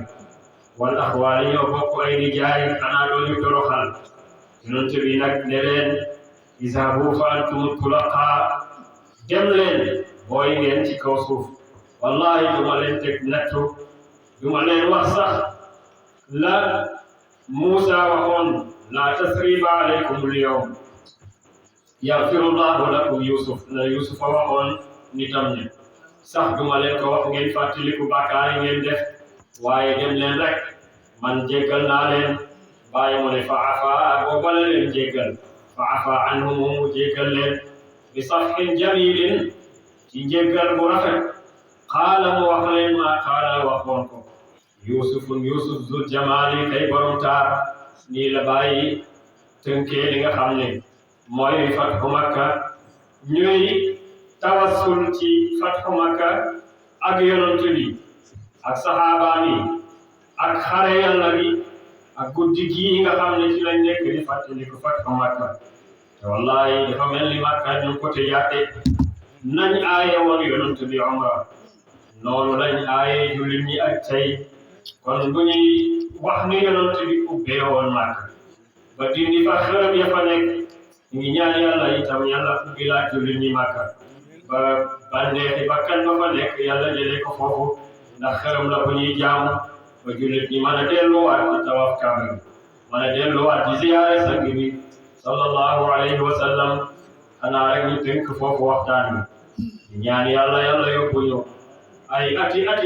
wal axwaali ñoo bokk ay nijaay xanaa doo ñu toroxal. yonent bi nag ne leen izhabu fa antum tulaqaa dem leen booy ngeen ci kaw suuf. wallahi duma leen teg nattu duma leen wax sax la Muusa waxoon la tasriba alaykum al-yawm yaghfirullahu lakum Yusuf waxoon nitam ne sax duma leen ko wax ngeen fàttaliku bàkkaar yi ngeen def waaye dem leen rek man jéggal naa leen bàyyi mu ne fa afa booba la leen jéggal fa afa anhum mu jéggal leen bi safhin jamilin ci njéggal bu rafet qaala mu wax leen maa qaala waxoon ko Yusuf zul jamaali kay borom taar nii la bàyyi tënkee li nga xam ne mooy fathu Makka ñuy tawassul ci fathu Makka ak yonent bi ak saxaabaan yi ak xare yàlla bi ak guddi gii nga xam ne ci lañ nekk di fàttaliku fathu Makka te wallahi dafa mel ni Makka ñu ko te yaate nañ aaye woon yonent bi umra noonu lañ aaye jullit ñi ak tey kon bu ñuy wax ni yonent bi ubbee woon Makka ba dindi fa xërëm ya fa nekk ñu ngi ñaan yàlla itam yàlla ubbi laa jullit ñi Makka ba bandeexi bakkan ba fa nekk yàlla jëlee ko foofu ndax xërëm la bu ñuy jaamu ba jullit ñi mën a delluwaat ci tawaf Kaaba bi mën a delluwaat ci ziyaare sang bi sallallahu alayhi wa sallam xanaa rek ñu tënk foofu waxtaan bi ñaan yàlla yóbbu ñu ay ati at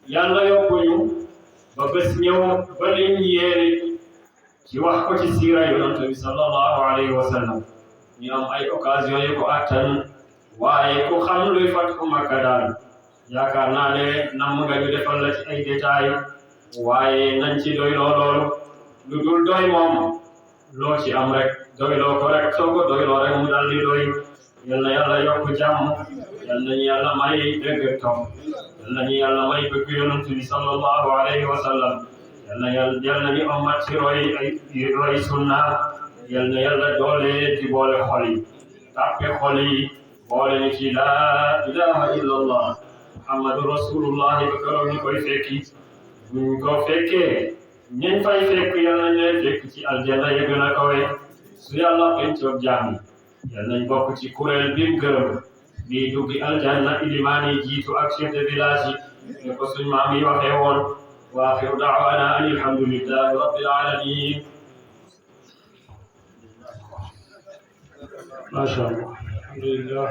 yàlla yóbbu ñu ba bés ñëw ba liñ yéene ci wax ko ci siira yonent bi sallallahu alayhi wa sallam ñu am ay occasion yu ko attan waaye ku xam luy fathu Makka daal yaakaar naa ne nam nga ñu defal la ci ay détails waaye nañ ci doy loolu lu dul doy moom loo ci am rek doyloo ko rek soo ko doyloo rek mu daal di doy yal na yàlla yokk jàmm yal nañu yàlla may dëgg topp yal nañu yàlla may bëgg yonent bi sallallahu alayhi wa sallam yal nañu amat ci roy sunna yal na yàlla doole di boole xol yi tàppe xol yi boole ni ci laa ilaha illallah muhammadu rasulullah ba keroog ñu koy fekki buñ ko fekkee ñeñ fay fekk yal nañ leen fekk ci aljanna ya gën a kawe su yàlla pencoog jaam yal nañ bokk ci kuréel bi gërëm bi duggi aljanna ilimaan yi jiitu ak chef de village yi ne ko suñ maam yi waxee woon wa axiru da'wana an alhamdulillahi rabbil alamin ma sha Allah alhamdulillah